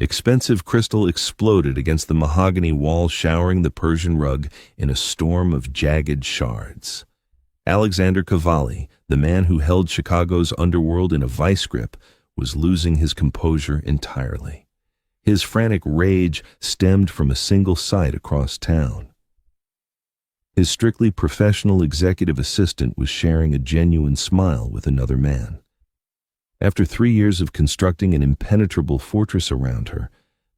Expensive crystal exploded against the mahogany wall, showering the Persian rug in a storm of jagged shards. Alexander Cavalli, the man who held Chicago's underworld in a vice grip, was losing his composure entirely. His frantic rage stemmed from a single sight across town. His strictly professional executive assistant was sharing a genuine smile with another man. After 3 years of constructing an impenetrable fortress around her,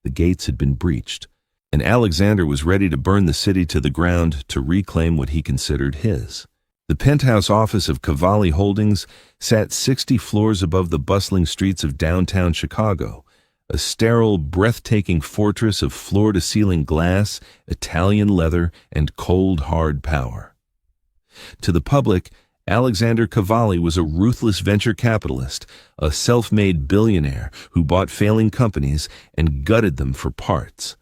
the gates had been breached, and Alexander was ready to burn the city to the ground to reclaim what he considered his. The penthouse office of Cavalli Holdings sat 60 floors above the bustling streets of downtown Chicago, a sterile, breathtaking fortress of floor-to-ceiling glass, Italian leather, and cold, hard power. To the public, Alexander Cavalli was a ruthless venture capitalist, a self-made billionaire who bought failing companies and gutted them for parts.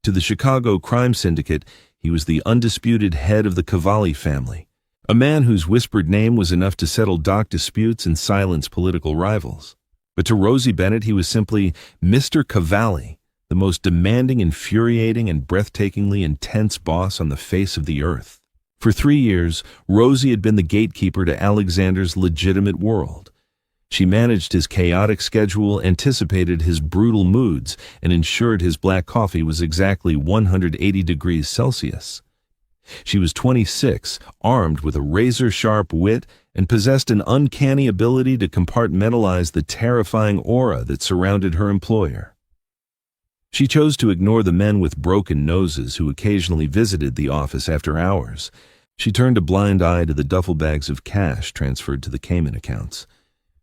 To the Chicago crime syndicate, he was the undisputed head of the Cavalli family, a man whose whispered name was enough to settle dock disputes and silence political rivals. But to Rosie Bennett, he was simply Mr. Cavalli, the most demanding, infuriating, and breathtakingly intense boss on the face of the earth. For 3 years, Rosie had been the gatekeeper to Alexander's legitimate world. She managed his chaotic schedule, anticipated his brutal moods, and ensured his black coffee was exactly 180 degrees Celsius. She was 26, armed with a razor-sharp wit, and possessed an uncanny ability to compartmentalize the terrifying aura that surrounded her employer. She chose to ignore the men with broken noses who occasionally visited the office after hours. She turned a blind eye to the duffel bags of cash transferred to the Cayman accounts.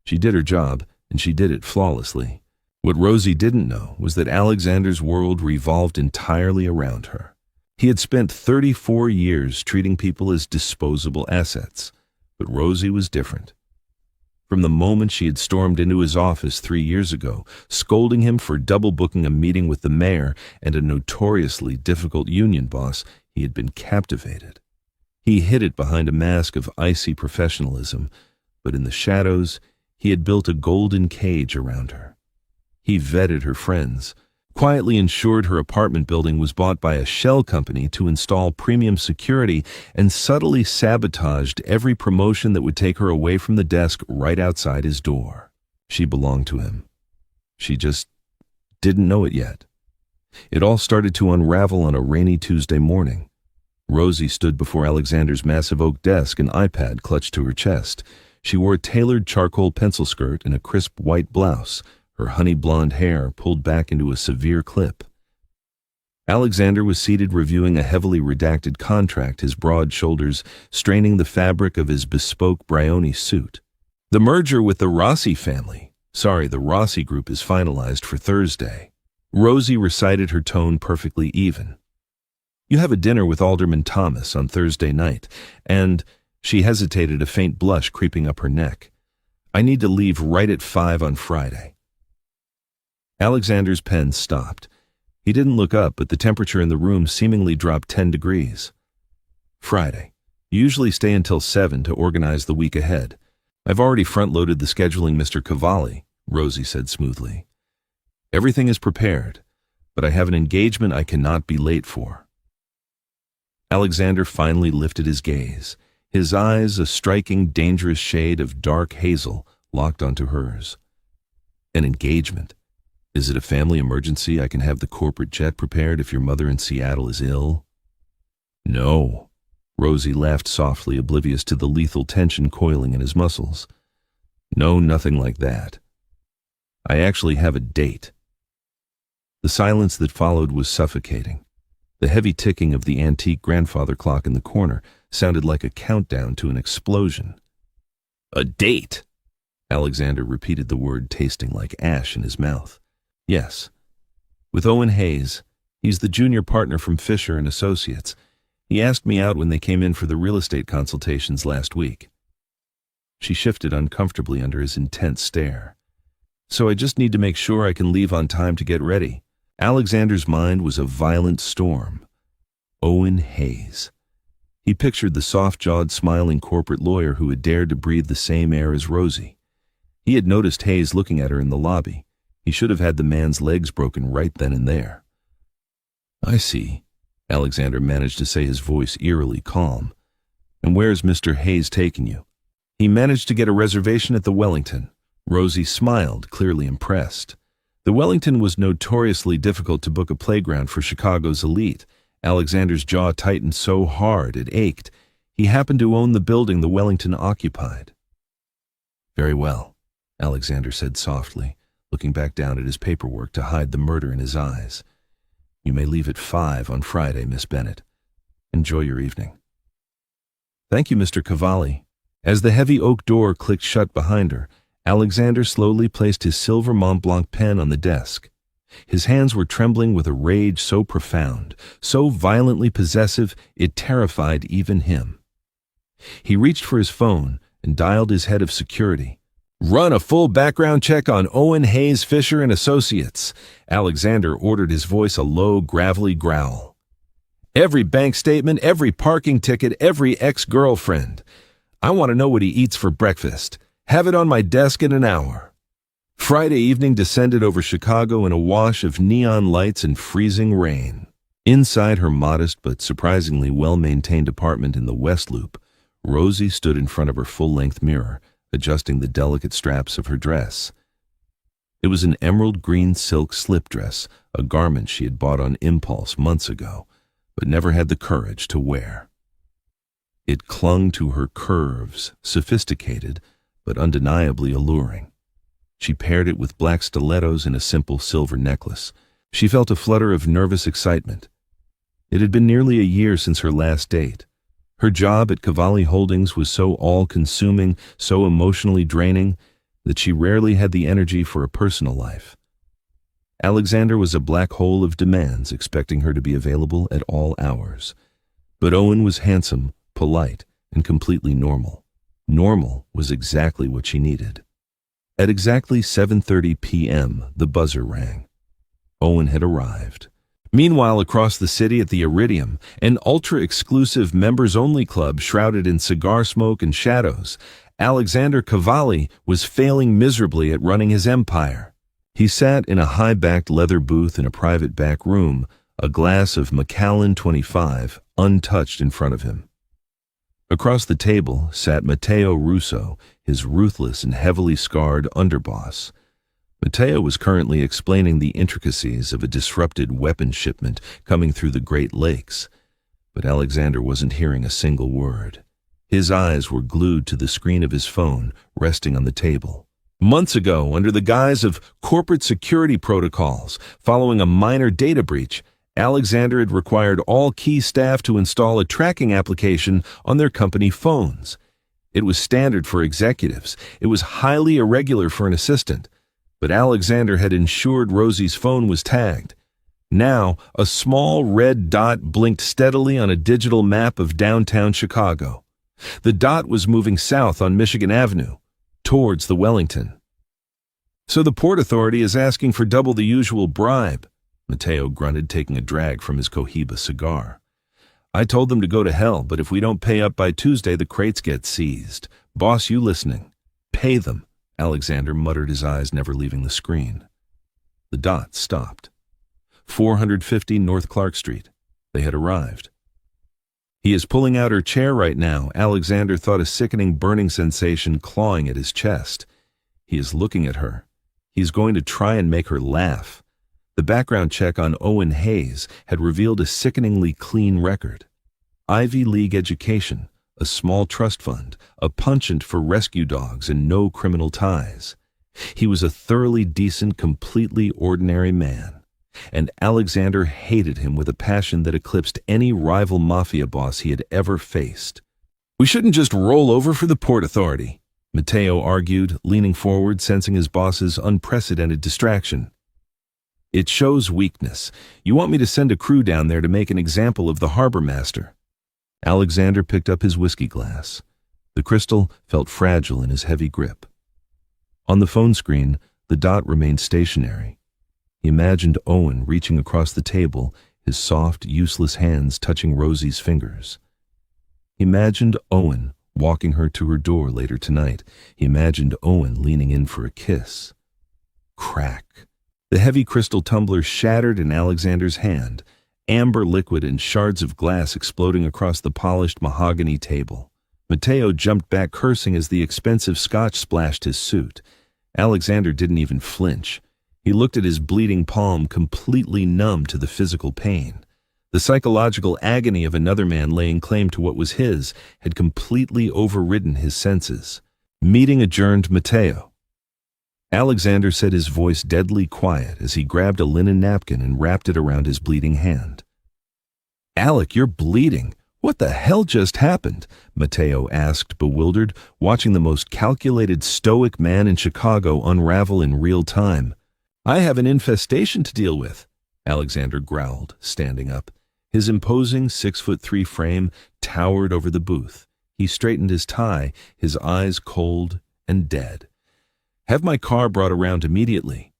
She did her job, and she did it flawlessly. What Rosie didn't know was that Alexander's world revolved entirely around her. He had spent 34 years treating people as disposable assets, but Rosie was different. From the moment she had stormed into his office 3 years ago, scolding him for double-booking a meeting with the mayor and a notoriously difficult union boss, he had been captivated. He hid it behind a mask of icy professionalism, but in the shadows, he had built a golden cage around her. He vetted her friends, quietly ensured her apartment building was bought by a shell company to install premium security, and subtly sabotaged every promotion that would take her away from the desk right outside his door. She belonged to him. She just didn't know it yet. It all started to unravel on a rainy Tuesday morning. Rosie stood before Alexander's massive oak desk, an iPad clutched to her chest. She wore a tailored charcoal pencil skirt and a crisp white blouse, her honey blonde hair pulled back into a severe clip. Alexander was seated reviewing a heavily redacted contract, his broad shoulders straining the fabric of his bespoke Brioni suit. The merger with the Rossi family, the Rossi group, is finalized for Thursday. Rosie recited, her tone perfectly even. You have a dinner with Alderman Thomas on Thursday night, and she hesitated, a faint blush creeping up her neck. I need to leave right at 5 on Friday. Alexander's pen stopped. He didn't look up, but the temperature in the room seemingly dropped 10 degrees. Friday. You usually stay until 7 to organize the week ahead. I've already front-loaded the scheduling, Mr. Cavalli, Rosie said smoothly. Everything is prepared, but I have an engagement I cannot be late for. Alexander finally lifted his gaze. His eyes, a striking, dangerous shade of dark hazel, locked onto hers. An engagement? Is it a family emergency? I can have the corporate jet prepared if your mother in Seattle is ill. No. Rosie laughed softly, oblivious to the lethal tension coiling in his muscles. No, nothing like that. I actually have a date. The silence that followed was suffocating. The heavy ticking of the antique grandfather clock in the corner sounded like a countdown to an explosion. A date? Alexander repeated the word, tasting like ash in his mouth. Yes. With Owen Hayes. He's the junior partner from Fisher & Associates. He asked me out when they came in for the real estate consultations last week. She shifted uncomfortably under his intense stare. So I just need to make sure I can leave on time to get ready. Alexander's mind was a violent storm. Owen Hayes. He pictured the soft-jawed, smiling corporate lawyer who had dared to breathe the same air as Rosie. He had noticed Hayes looking at her in the lobby. He should have had the man's legs broken right then and there. "I see," Alexander managed to say, his voice eerily calm. "And where's Mr. Hayes taking you?" "He managed to get a reservation at the Wellington." Rosie smiled, clearly impressed. The Wellington was notoriously difficult to book a playground for Chicago's elite. Alexander's jaw tightened so hard it ached. He happened to own the building the Wellington occupied. "Very well," Alexander said softly, looking back down at his paperwork to hide the murder in his eyes. "You may leave at 5 on Friday, Miss Bennett. Enjoy your evening." "Thank you, Mr. Cavalli." As the heavy oak door clicked shut behind her, Alexander slowly placed his silver Mont Blanc pen on the desk. His hands were trembling with a rage so profound, so violently possessive, it terrified even him. He reached for his phone and dialed his head of security. "Run a full background check on Owen Hayes Fisher and Associates," Alexander ordered, his voice a low, gravelly growl. "Every bank statement, every parking ticket, every ex-girlfriend. I want to know what he eats for breakfast. Have it on my desk in an hour." Friday evening descended over Chicago in a wash of neon lights and freezing rain. Inside her modest but surprisingly well-maintained apartment in the West Loop, Rosie stood in front of her full-length mirror, adjusting the delicate straps of her dress. It was an emerald green silk slip dress, a garment she had bought on impulse months ago, but never had the courage to wear. It clung to her curves, sophisticated, but undeniably alluring. She paired it with black stilettos and a simple silver necklace. She felt a flutter of nervous excitement. It had been nearly a year since her last date. Her job at Cavalli Holdings was so all-consuming, so emotionally draining, that she rarely had the energy for a personal life. Alexander was a black hole of demands, expecting her to be available at all hours. But Owen was handsome, polite, and completely normal. Normal was exactly what she needed. At exactly 7:30 p.m., the buzzer rang. Owen had arrived. Meanwhile, across the city at the Iridium, an ultra-exclusive members-only club shrouded in cigar smoke and shadows, Alexander Cavalli was failing miserably at running his empire. He sat in a high-backed leather booth in a private back room, a glass of Macallan 25 untouched in front of him. Across the table sat Matteo Russo, his ruthless and heavily scarred underboss. Matteo was currently explaining the intricacies of a disrupted weapons shipment coming through the Great Lakes, but Alexander wasn't hearing a single word. His eyes were glued to the screen of his phone, resting on the table. Months ago, under the guise of corporate security protocols, following a minor data breach, Alexander had required all key staff to install a tracking application on their company phones. It was standard for executives. It was highly irregular for an assistant. But Alexander had ensured Rosie's phone was tagged. Now, a small red dot blinked steadily on a digital map of downtown Chicago. The dot was moving south on Michigan Avenue, towards the Wellington. "So the Port Authority is asking for double the usual bribe," Matteo grunted, taking a drag from his Cohiba cigar. "I told them to go to hell, but if we don't pay up by Tuesday, the crates get seized. Boss, you listening? Pay them." Alexander muttered, his eyes never leaving the screen. The dot stopped. 450 North Clark Street. They had arrived. "He is pulling out her chair right now." Alexander thought a sickening burning sensation clawing at his chest. He is looking at her. He is going to try and make her laugh. The background check on Owen Hayes had revealed a sickeningly clean record. Ivy League education, a small trust fund, a penchant for rescue dogs, and no criminal ties. He was a thoroughly decent, completely ordinary man. And Alexander hated him with a passion that eclipsed any rival mafia boss he had ever faced. "We shouldn't just roll over for the Port Authority," Matteo argued, leaning forward, sensing his boss's unprecedented distraction. "It shows weakness. You want me to send a crew down there to make an example of the harbor master?" Alexander picked up his whiskey glass. The crystal felt fragile in his heavy grip. On the phone screen, the dot remained stationary. He imagined Owen reaching across the table, his soft, useless hands touching Rosie's fingers. He imagined Owen walking her to her door later tonight. He imagined Owen leaning in for a kiss. Crack. The heavy crystal tumbler shattered in Alexander's hand, amber liquid and shards of glass exploding across the polished mahogany table. Matteo jumped back cursing as the expensive scotch splashed his suit. Alexander didn't even flinch. He looked at his bleeding palm, completely numb to the physical pain. The psychological agony of another man laying claim to what was his had completely overridden his senses. Meeting adjourned, Matteo. Alexander said, his voice deadly quiet as he grabbed a linen napkin and wrapped it around his bleeding hand. "Alec, you're bleeding. What the hell just happened?" Matteo asked, bewildered, watching the most calculated, stoic man in Chicago unravel in real time. "I have an infestation to deal with," Alexander growled, standing up. His imposing 6'3" frame towered over the booth. He straightened his tie, his eyes cold and dead. "Have my car brought around immediately."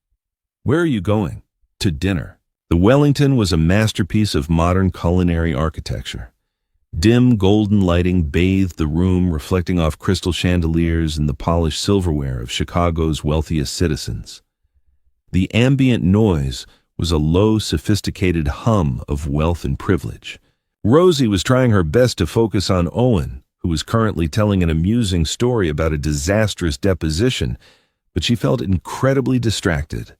"Where are you going?" "To dinner." The Wellington was a masterpiece of modern culinary architecture. Dim golden lighting bathed the room, reflecting off crystal chandeliers and the polished silverware of Chicago's wealthiest citizens. The ambient noise was a low, sophisticated hum of wealth and privilege. Rosie was trying her best to focus on Owen, who was currently telling an amusing story about a disastrous deposition, but she felt incredibly distracted.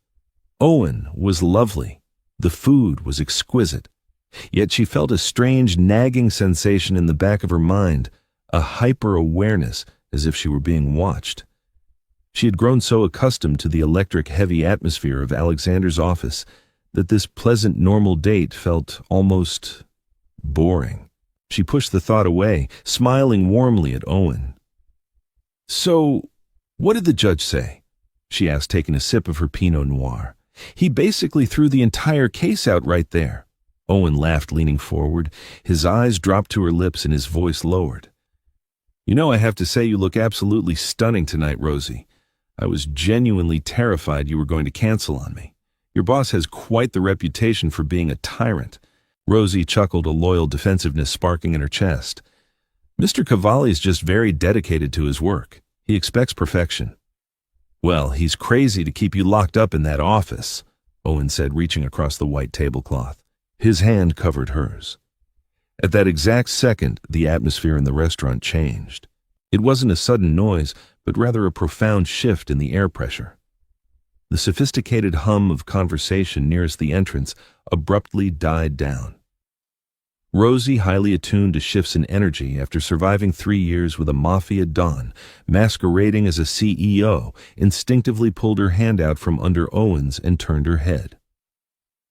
Owen was lovely. The food was exquisite. Yet she felt a strange, nagging sensation in the back of her mind, a hyper-awareness as if she were being watched. She had grown so accustomed to the electric, heavy atmosphere of Alexander's office that this pleasant, normal date felt almost boring. She pushed the thought away, smiling warmly at Owen. "So, what did the judge say?" she asked, taking a sip of her Pinot Noir. "He basically threw the entire case out right there." Owen laughed, leaning forward. His eyes dropped to her lips and his voice lowered. "You know, I have to say you look absolutely stunning tonight, Rosie. I was genuinely terrified you were going to cancel on me. Your boss has quite the reputation for being a tyrant." Rosie chuckled, a loyal defensiveness sparking in her chest. "Mr. Cavalli's just very dedicated to his work. He expects perfection." "Well, he's crazy to keep you locked up in that office," Owen said, reaching across the white tablecloth. His hand covered hers. At that exact second, the atmosphere in the restaurant changed. It wasn't a sudden noise, but rather a profound shift in the air pressure. The sophisticated hum of conversation nearest the entrance abruptly died down. Rosie, highly attuned to shifts in energy after surviving 3 years with a Mafia don, masquerading as a CEO, instinctively pulled her hand out from under Owen's and turned her head.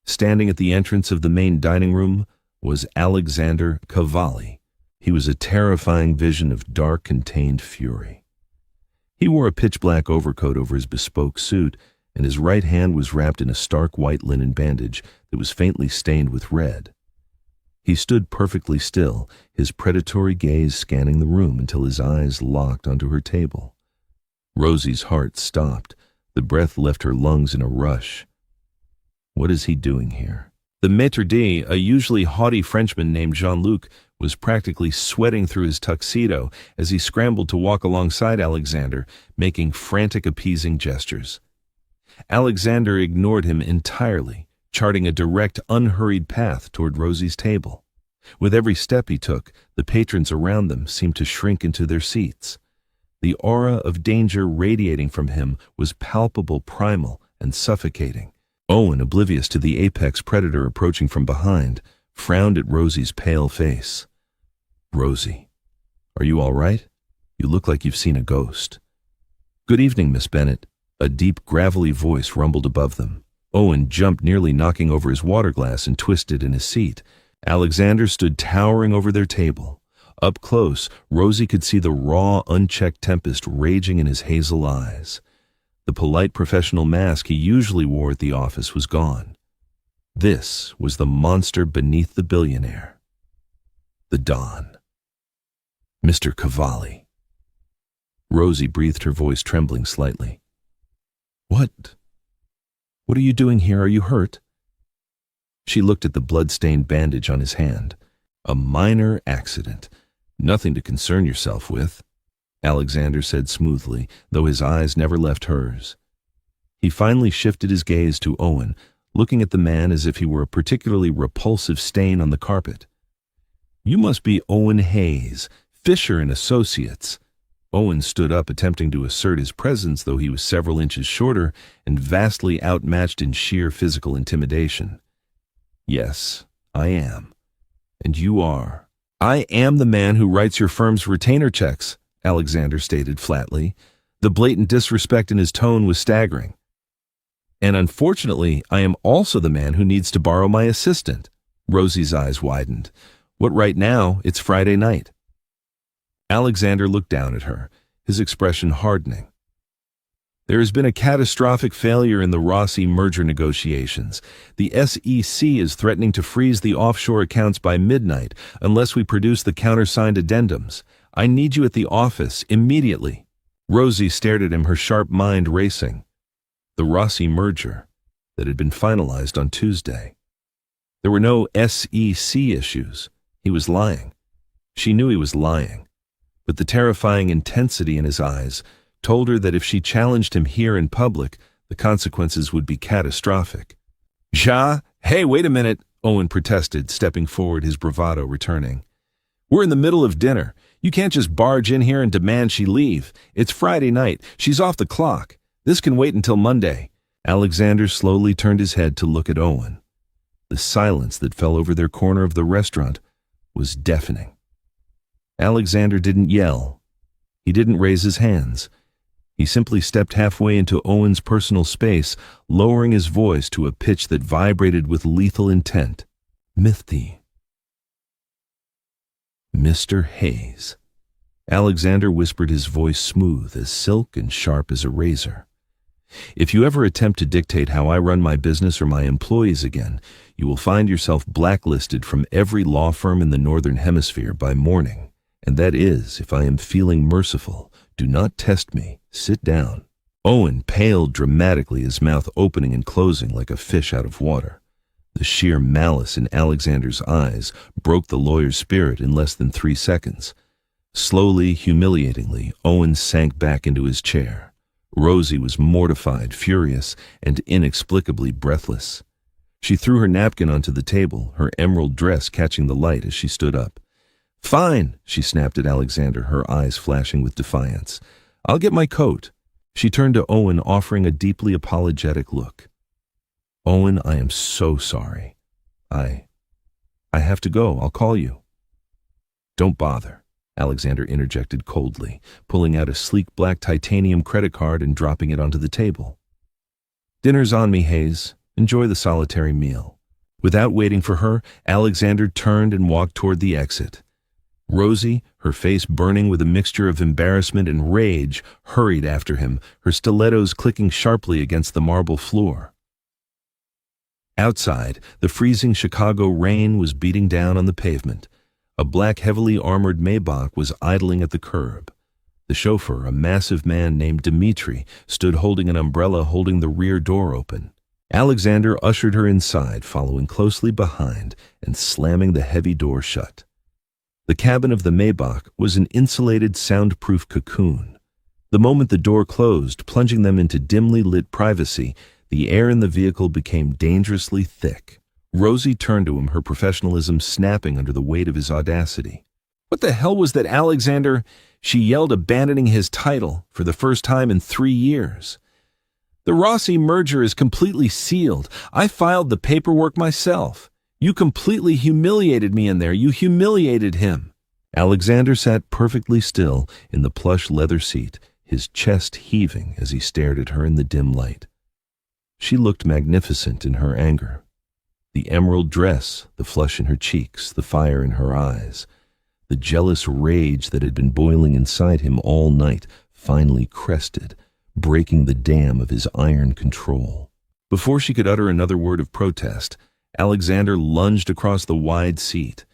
Standing at the entrance of the main dining room was Alexander Cavalli. He was a terrifying vision of dark, contained fury. He wore a pitch-black overcoat over his bespoke suit, and his right hand was wrapped in a stark white linen bandage that was faintly stained with red. He stood perfectly still, his predatory gaze scanning the room until his eyes locked onto her table. Rosie's heart stopped. The breath left her lungs in a rush. What is he doing here? The maître d', a usually haughty Frenchman named Jean-Luc, was practically sweating through his tuxedo as he scrambled to walk alongside Alexander, making frantic, appeasing gestures. Alexander ignored him entirely, charting a direct, unhurried path toward Rosie's table. With every step he took, the patrons around them seemed to shrink into their seats. The aura of danger radiating from him was palpable, primal, and suffocating. Owen, oblivious to the apex predator approaching from behind, frowned at Rosie's pale face. "Rosie, are you all right? You look like you've seen a ghost." "Good evening, Miss Bennett." A deep, gravelly voice rumbled above them. Owen jumped, nearly knocking over his water glass, and twisted in his seat. Alexander stood towering over their table. Up close, Rosie could see the raw, unchecked tempest raging in his hazel eyes. The polite professional mask he usually wore at the office was gone. This was the monster beneath the billionaire. The Don. Mr. Cavalli. Rosie breathed, her voice trembling slightly. What are you doing here? Are you hurt?" She looked at the blood-stained bandage on his hand. "A minor accident. Nothing to concern yourself with," Alexander said smoothly, though his eyes never left hers. He finally shifted his gaze to Owen, looking at the man as if he were a particularly repulsive stain on the carpet. "You must be Owen Hayes, Fisher and Associates." Owen stood up, attempting to assert his presence, though he was several inches shorter and vastly outmatched in sheer physical intimidation. "Yes, I am. And you are." "I am the man who writes your firm's retainer checks," Alexander stated flatly. The blatant disrespect in his tone was staggering. "And unfortunately, I am also the man who needs to borrow my assistant." Rosie's eyes widened. "What right now? It's Friday night." Alexander looked down at her, his expression hardening. "There has been a catastrophic failure in the Rossi merger negotiations. The SEC is threatening to freeze the offshore accounts by midnight unless we produce the countersigned addendums. I need you at the office immediately." Rosie stared at him, her sharp mind racing. The Rossi merger that had been finalized on Tuesday. There were no SEC issues. He was lying. She knew he was lying. But the terrifying intensity in his eyes told her that if she challenged him here in public, the consequences would be catastrophic. "Ja? Hey, wait a minute," Owen protested, stepping forward, his bravado returning. "We're in the middle of dinner. You can't just barge in here and demand she leave. It's Friday night. She's off the clock. This can wait until Monday." Alexander slowly turned his head to look at Owen. The silence that fell over their corner of the restaurant was deafening. Alexander didn't yell. He didn't raise his hands. He simply stepped halfway into Owen's personal space, lowering his voice to a pitch that vibrated with lethal intent. "Mifty. Mr. Hayes." Alexander whispered, his voice smooth as silk and sharp as a razor. "If you ever attempt to dictate how I run my business or my employees again, you will find yourself blacklisted from every law firm in the Northern Hemisphere by morning. And that is, if I am feeling merciful. Do not test me. Sit down." Owen paled dramatically, his mouth opening and closing like a fish out of water. The sheer malice in Alexander's eyes broke the lawyer's spirit in less than 3 seconds. Slowly, humiliatingly, Owen sank back into his chair. Rosie was mortified, furious, and inexplicably breathless. She threw her napkin onto the table, her emerald dress catching the light as she stood up. "Fine," she snapped at Alexander, her eyes flashing with defiance. "I'll get my coat." She turned to Owen, offering a deeply apologetic look. "Owen, I am so sorry. I have to go. I'll call you." "Don't bother," Alexander interjected coldly, pulling out a sleek black titanium credit card and dropping it onto the table. "Dinner's on me, Hayes. Enjoy the solitary meal." Without waiting for her, Alexander turned and walked toward the exit. Rosie, her face burning with a mixture of embarrassment and rage, hurried after him, her stilettos clicking sharply against the marble floor. Outside, the freezing Chicago rain was beating down on the pavement. A black, heavily armored Maybach was idling at the curb. The chauffeur, a massive man named Dimitri, stood holding an umbrella, holding the rear door open. Alexander ushered her inside, following closely behind and slamming the heavy door shut. The cabin of the Maybach was an insulated, soundproof cocoon. The moment the door closed, plunging them into dimly lit privacy, the air in the vehicle became dangerously thick. Rosie turned to him, her professionalism snapping under the weight of his audacity. "What the hell was that, Alexander?" she yelled, abandoning his title for the first time in 3 years. "The Rossi merger is completely sealed. I filed the paperwork myself. You completely humiliated me in there. You humiliated him." Alexander sat perfectly still in the plush leather seat, his chest heaving as he stared at her in the dim light. She looked magnificent in her anger. The emerald dress, the flush in her cheeks, the fire in her eyes, the jealous rage that had been boiling inside him all night finally crested, breaking the dam of his iron control. Before she could utter another word of protest, Alexander lunged across the wide seat.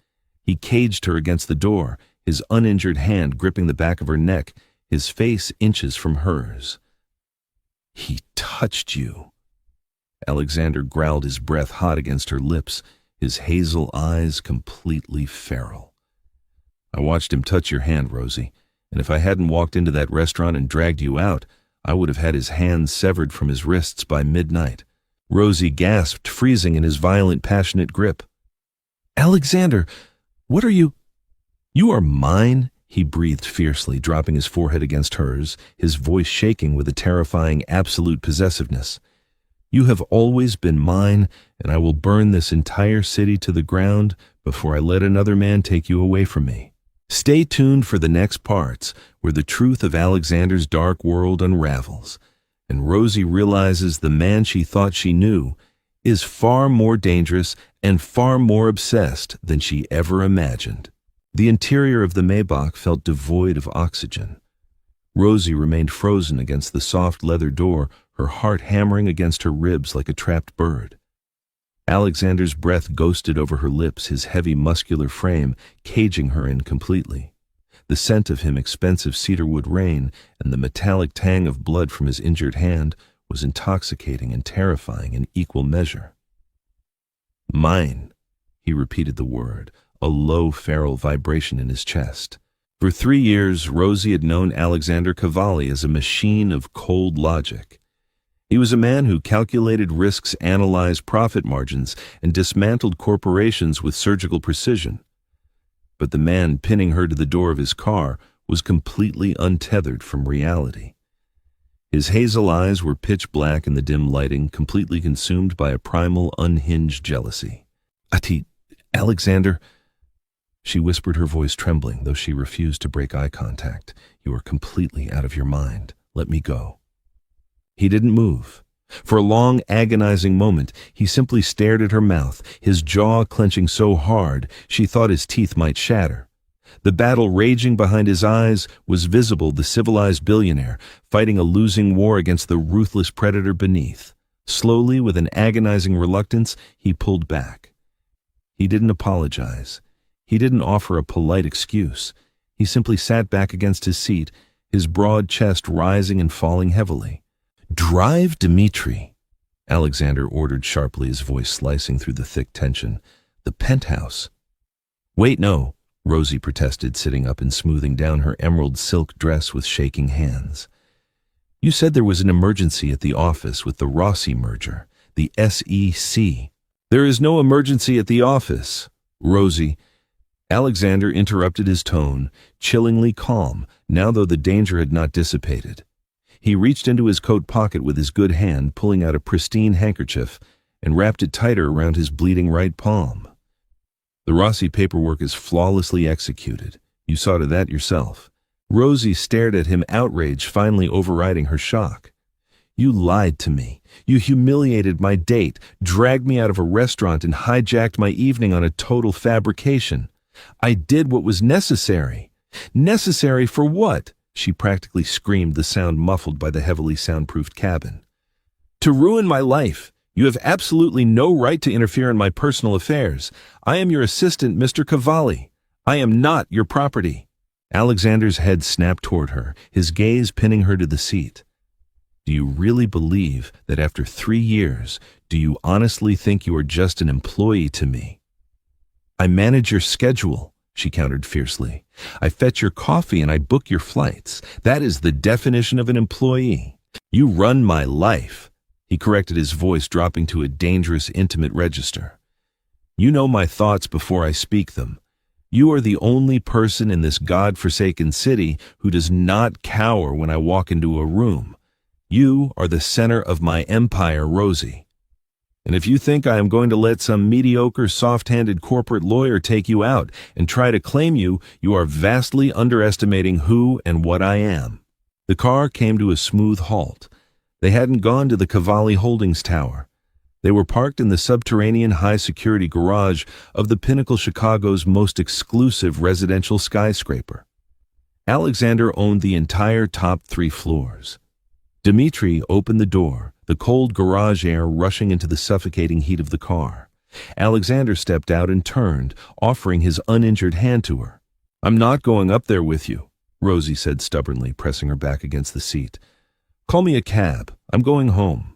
He caged her against the door, his uninjured hand gripping the back of her neck, his face inches from hers. "He touched you." Alexander growled, his breath hot against her lips, his hazel eyes completely feral. "I watched him touch your hand, Rosie, and if I hadn't walked into that restaurant and dragged you out, I would have had his hands severed from his wrists by midnight. Rosie gasped, freezing in his violent, passionate grip. "Alexander, what are you—" "You are mine," he breathed fiercely, dropping his forehead against hers, his voice shaking with a terrifying, absolute possessiveness. "You have always been mine, and I will burn this entire city to the ground before I let another man take you away from me." Stay tuned for the next parts, where the truth of Alexander's dark world unravels, and Rosie realizes the man she thought she knew is far more dangerous and far more obsessed than she ever imagined. The interior of the Maybach felt devoid of oxygen. Rosie remained frozen against the soft leather door, her heart hammering against her ribs like a trapped bird. Alexander's breath ghosted over her lips, his heavy muscular frame caging her in completely. The scent of his expensive cedarwood rain and the metallic tang of blood from his injured hand was intoxicating and terrifying in equal measure. "Mine," he repeated the word, a low feral vibration in his chest. For 3 years, Rosie had known Alexander Cavalli as a machine of cold logic. He was a man who calculated risks, analyzed profit margins, and dismantled corporations with surgical precision. But the man pinning her to the door of his car was completely untethered from reality. His hazel eyes were pitch black in the dim lighting, completely consumed by a primal, unhinged jealousy. Alexander," she whispered, her voice trembling, though she refused to break eye contact. "You are completely out of your mind. Let me go." He didn't move. For a long, agonizing moment, he simply stared at her mouth, his jaw clenching so hard she thought his teeth might shatter. The battle raging behind his eyes was visible, the civilized billionaire fighting a losing war against the ruthless predator beneath. Slowly, with an agonizing reluctance, he pulled back. He didn't apologize. He didn't offer a polite excuse. He simply sat back against his seat, his broad chest rising and falling heavily. "Drive, Dmitri," Alexander ordered sharply, his voice slicing through the thick tension. "The penthouse." "Wait, no," Rosie protested, sitting up and smoothing down her emerald silk dress with shaking hands. "You said there was an emergency at the office with the Rossi merger, the SEC. There is no emergency at the office, Rosie." Alexander interrupted his tone, chillingly calm, now though the danger had not dissipated. He reached into his coat pocket with his good hand, pulling out a pristine handkerchief, and wrapped it tighter around his bleeding right palm. "The Rossi paperwork is flawlessly executed. You saw to that yourself." Rosie stared at him, outrage finally overriding her shock. "You lied to me. You humiliated my date, dragged me out of a restaurant, and hijacked my evening on a total fabrication. I did what was necessary." "Necessary for what?" she practically screamed, the sound muffled by the heavily soundproofed cabin. "To ruin my life. You have absolutely no right to interfere in my personal affairs. I am your assistant, Mr. Cavalli. I am not your property." Alexander's head snapped toward her, his gaze pinning her to the seat. "Do you really believe that after 3 years, do you honestly think you are just an employee to me?" "I manage your schedule," she countered fiercely. "I fetch your coffee and I book your flights. That is the definition of an employee. You run my life," he corrected, his voice dropping to a dangerous, intimate register. "You know my thoughts before I speak them. You are the only person in this God-forsaken city who does not cower when I walk into a room. You are the center of my empire, Rosie. And if you think I am going to let some mediocre, soft-handed corporate lawyer take you out and try to claim you, you are vastly underestimating who and what I am." The car came to a smooth halt. They hadn't gone to the Cavalli Holdings Tower. They were parked in the subterranean high-security garage of the Pinnacle Chicago's most exclusive residential skyscraper. Alexander owned the entire top 3 floors. Dmitri opened the door, the cold garage air rushing into the suffocating heat of the car. Alexander stepped out and turned, offering his uninjured hand to her. "I'm not going up there with you," Rosie said stubbornly, pressing her back against the seat. "Call me a cab. I'm going home."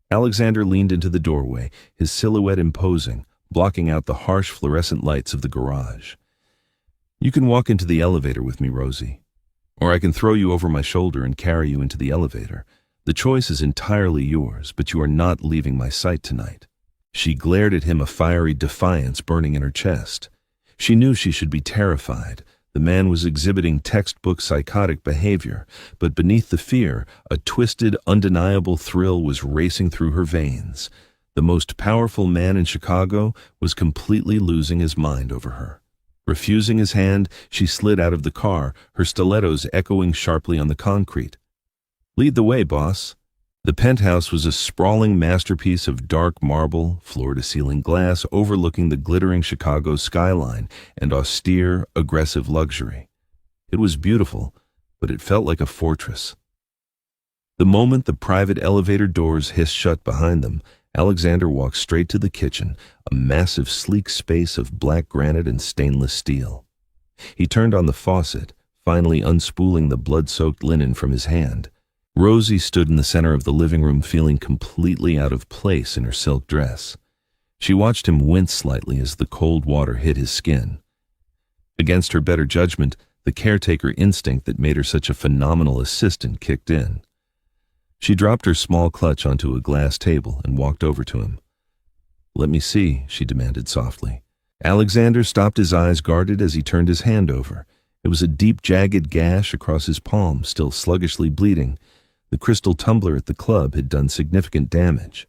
Alexander leaned into the doorway, his silhouette imposing, blocking out the harsh fluorescent lights of the garage. "You can walk into the elevator with me, Rosie. Or I can throw you over my shoulder and carry you into the elevator. The choice is entirely yours, but you are not leaving my sight tonight." She glared at him, a fiery defiance burning in her chest. She knew she should be terrified. The man was exhibiting textbook psychotic behavior, but beneath the fear, a twisted, undeniable thrill was racing through her veins. The most powerful man in Chicago was completely losing his mind over her. Refusing his hand, she slid out of the car, her stilettos echoing sharply on the concrete. "Lead the way, boss." The penthouse was a sprawling masterpiece of dark marble, floor-to-ceiling glass overlooking the glittering Chicago skyline and austere, aggressive luxury. It was beautiful, but it felt like a fortress. The moment the private elevator doors hissed shut behind them, Alexander walked straight to the kitchen, a massive, sleek space of black granite and stainless steel. He turned on the faucet, finally unspooling the blood-soaked linen from his hand. Rosie stood in the center of the living room, feeling completely out of place in her silk dress. She watched him wince slightly as the cold water hit his skin. Against her better judgment, the caretaker instinct that made her such a phenomenal assistant kicked in. She dropped her small clutch onto a glass table and walked over to him. "Let me see," she demanded softly. Alexander stopped, his eyes guarded as he turned his hand over. It was a deep, jagged gash across his palm, still sluggishly bleeding. The crystal tumbler at the club had done significant damage.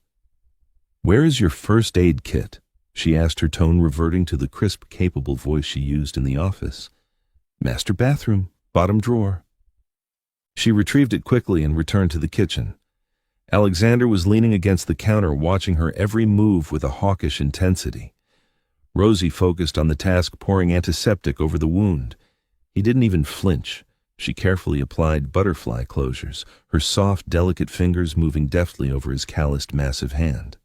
"Where is your first aid kit?" she asked, her tone reverting to the crisp, capable voice she used in the office. "Master bathroom, bottom drawer." She retrieved it quickly and returned to the kitchen. Alexander was leaning against the counter, watching her every move with a hawkish intensity. Rosie focused on the task, pouring antiseptic over the wound. He didn't even flinch. She carefully applied butterfly closures, her soft, delicate fingers moving deftly over his calloused, massive hand.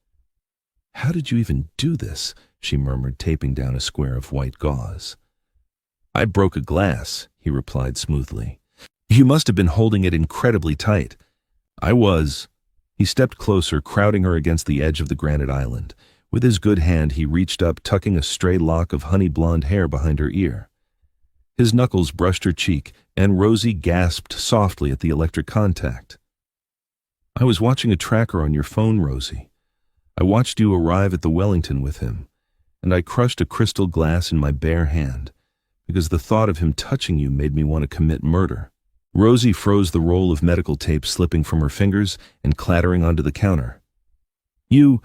"How did you even do this?" she murmured, taping down a square of white gauze. "I broke a glass," he replied smoothly. "You must have been holding it incredibly tight." "I was." He stepped closer, crowding her against the edge of the granite island. With his good hand, he reached up, tucking a stray lock of honey-blonde hair behind her ear. His knuckles brushed her cheek, and Rosie gasped softly at the electric contact. "I was watching a tracker on your phone, Rosie. I watched you arrive at the Wellington with him, and I crushed a crystal glass in my bare hand, because the thought of him touching you made me want to commit murder." Rosie froze, the roll of medical tape slipping from her fingers and clattering onto the counter. You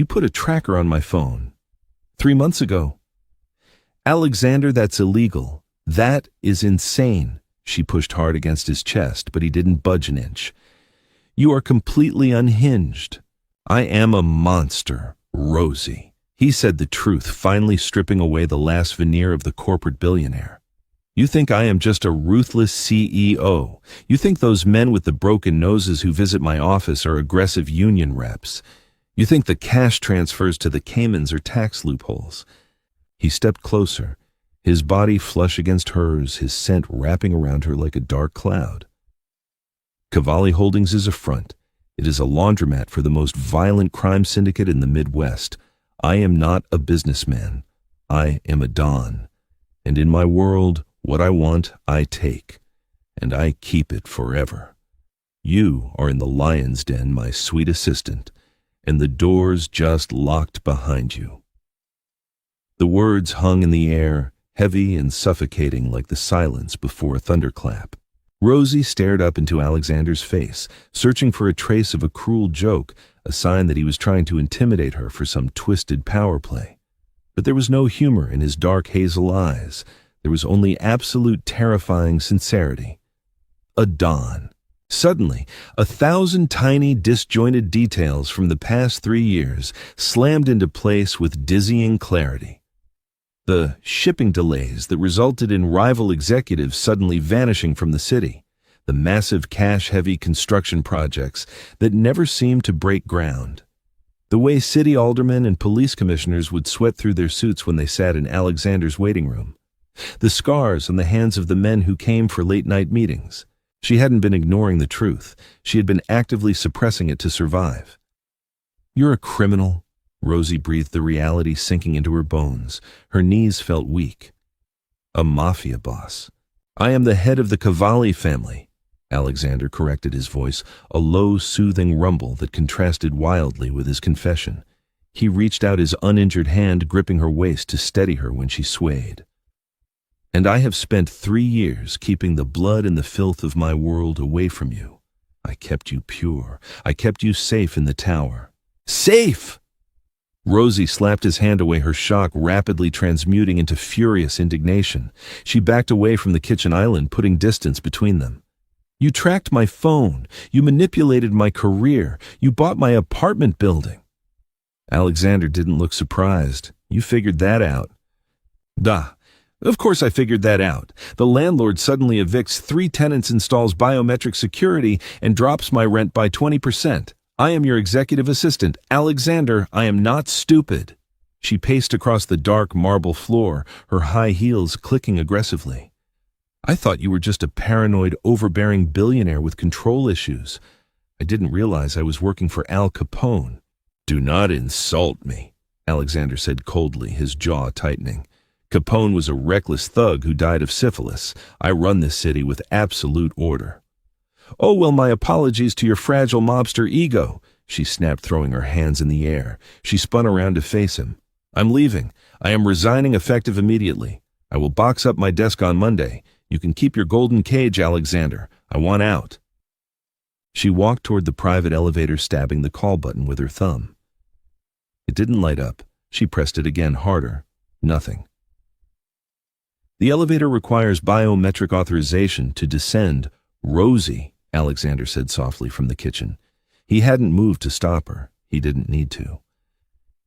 put a tracker on my phone. 3 months ago." "Alexander, that's illegal. That is insane." She pushed hard against his chest, but he didn't budge an inch. "You are completely unhinged." "I am a monster, Rosie." He said the truth, finally stripping away the last veneer of the corporate billionaire. "You think I am just a ruthless CEO. You think those men with the broken noses who visit my office are aggressive union reps. You think the cash transfers to the Caymans are tax loopholes." He stepped closer, his body flush against hers, his scent wrapping around her like a dark cloud. "Cavalli Holdings is a front. It is a laundromat for the most violent crime syndicate in the Midwest. I am not a businessman. I am a Don. And in my world, what I want, I take. And I keep it forever. You are in the lion's den, my sweet assistant, and the door's just locked behind you." The words hung in the air, heavy and suffocating like the silence before a thunderclap. Rosie stared up into Alexander's face, searching for a trace of a cruel joke, a sign that he was trying to intimidate her for some twisted power play. But there was no humor in his dark hazel eyes. There was only absolute terrifying sincerity. A Don. Suddenly, 1,000 tiny, disjointed details from the past 3 years slammed into place with dizzying clarity. The shipping delays that resulted in rival executives suddenly vanishing from the city. The massive cash-heavy construction projects that never seemed to break ground. The way city aldermen and police commissioners would sweat through their suits when they sat in Alexander's waiting room. The scars on the hands of the men who came for late-night meetings. She hadn't been ignoring the truth. She had been actively suppressing it to survive. "You're a criminal." Rosie breathed the reality sinking into her bones. Her knees felt weak. "A mafia boss." I am the head of the Cavalli family. Alexander corrected his voice, a low, soothing rumble that contrasted wildly with his confession. He reached out his uninjured hand, gripping her waist to steady her when she swayed. And I have spent 3 years keeping the blood and the filth of my world away from you. I kept you pure. I kept you safe in the tower. Safe! Rosie slapped his hand away, her shock rapidly transmuting into furious indignation. She backed away from the kitchen island, putting distance between them. You tracked my phone. You manipulated my career. You bought my apartment building. Alexander didn't look surprised. You figured that out. Duh. Of course I figured that out. The landlord suddenly evicts 3 tenants, installs biometric security, and drops my rent by 20%. I am your executive assistant. Alexander, I am not stupid. She paced across the dark marble floor, her high heels clicking aggressively. I thought you were just a paranoid, overbearing billionaire with control issues. I didn't realize I was working for Al Capone. Do not insult me, Alexander said coldly, his jaw tightening. Capone was a reckless thug who died of syphilis. I run this city with absolute order. Oh, well, my apologies to your fragile mobster ego, she snapped, throwing her hands in the air. She spun around to face him. I'm leaving. I am resigning effective immediately. I will box up my desk on Monday. You can keep your golden cage, Alexander. I want out. She walked toward the private elevator, stabbing the call button with her thumb. It didn't light up. She pressed it again, harder. Nothing. The elevator requires biometric authorization to descend. Rosie, Alexander said softly from the kitchen. He hadn't moved to stop her. He didn't need to.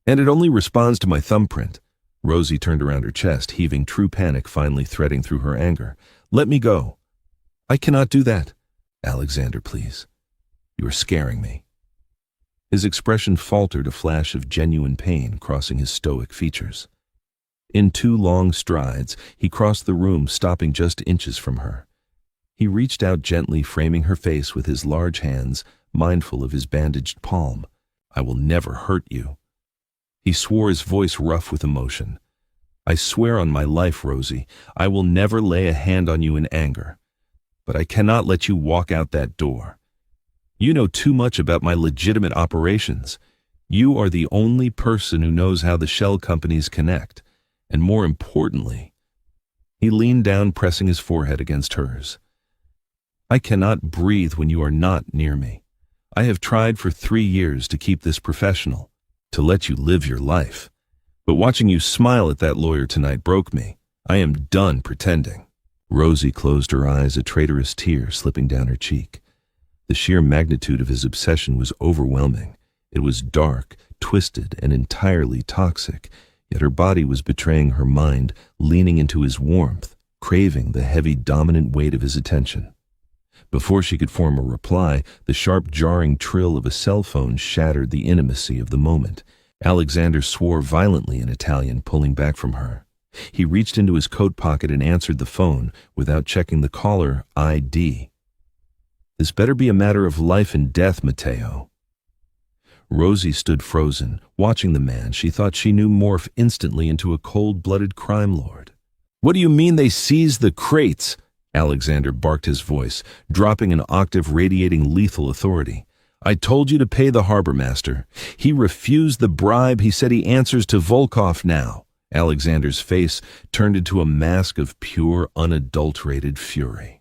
And it only responds to my thumbprint. Rosie turned around her chest, heaving, true panic finally threading through her anger. Let me go. I cannot do that. Alexander, please. You are scaring me. His expression faltered, a flash of genuine pain crossing his stoic features. In 2 long strides, he crossed the room, stopping just inches from her. He reached out gently, framing her face with his large hands, mindful of his bandaged palm. I will never hurt you. He swore, his voice rough with emotion. I swear on my life, Rosie, I will never lay a hand on you in anger. But I cannot let you walk out that door. You know too much about my legitimate operations. You are the only person who knows how the shell companies connect. And more importantly, he leaned down, pressing his forehead against hers. I cannot breathe when you are not near me. I have tried for 3 years to keep this professional, to let you live your life. But watching you smile at that lawyer tonight broke me. I am done pretending. Rosie closed her eyes, a traitorous tear slipping down her cheek. The sheer magnitude of his obsession was overwhelming. It was dark, twisted, and entirely toxic. Yet her body was betraying her mind, leaning into his warmth, craving the heavy, dominant weight of his attention. Before she could form a reply, the sharp, jarring trill of a cell phone shattered the intimacy of the moment. Alexander swore violently in Italian, pulling back from her. He reached into his coat pocket and answered the phone without checking the caller ID. This better be a matter of life and death, Matteo. Rosie stood frozen, watching the man she thought she knew morph instantly into a cold-blooded crime lord. What do you mean they seized the crates? Alexander barked, his voice, dropping an octave, radiating lethal authority. I told you to pay the harbor master. He refused the bribe. He said he answers to Volkov now. Alexander's face turned into a mask of pure, unadulterated fury.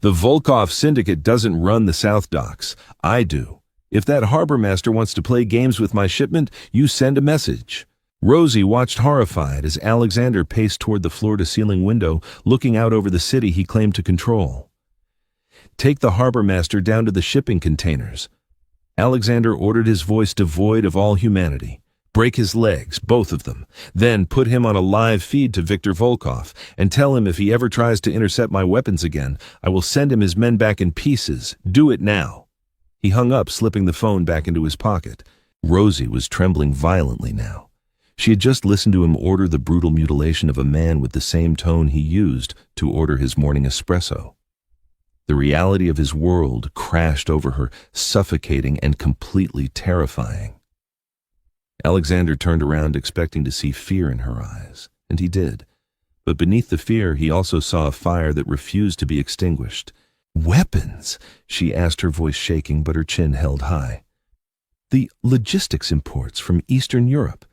The Volkov syndicate doesn't run the South Docks. I do. If that harbor master wants to play games with my shipment, you send a message. Rosie watched horrified as Alexander paced toward the floor-to-ceiling window, looking out over the city he claimed to control. Take the harbor master down to the shipping containers. Alexander ordered, his voice devoid of all humanity. Break his legs, both of them. Then put him on a live feed to Viktor Volkov, and tell him if he ever tries to intercept my weapons again, I will send him his men back in pieces. Do it now. He hung up, slipping the phone back into his pocket. Rosie was trembling violently now. She had just listened to him order the brutal mutilation of a man with the same tone he used to order his morning espresso. The reality of his world crashed over her, suffocating and completely terrifying. Alexander turned around, expecting to see fear in her eyes, and he did. But beneath the fear, he also saw a fire that refused to be extinguished. "Weapons?" she asked, her voice shaking, but her chin held high. "The logistics imports from Eastern Europe.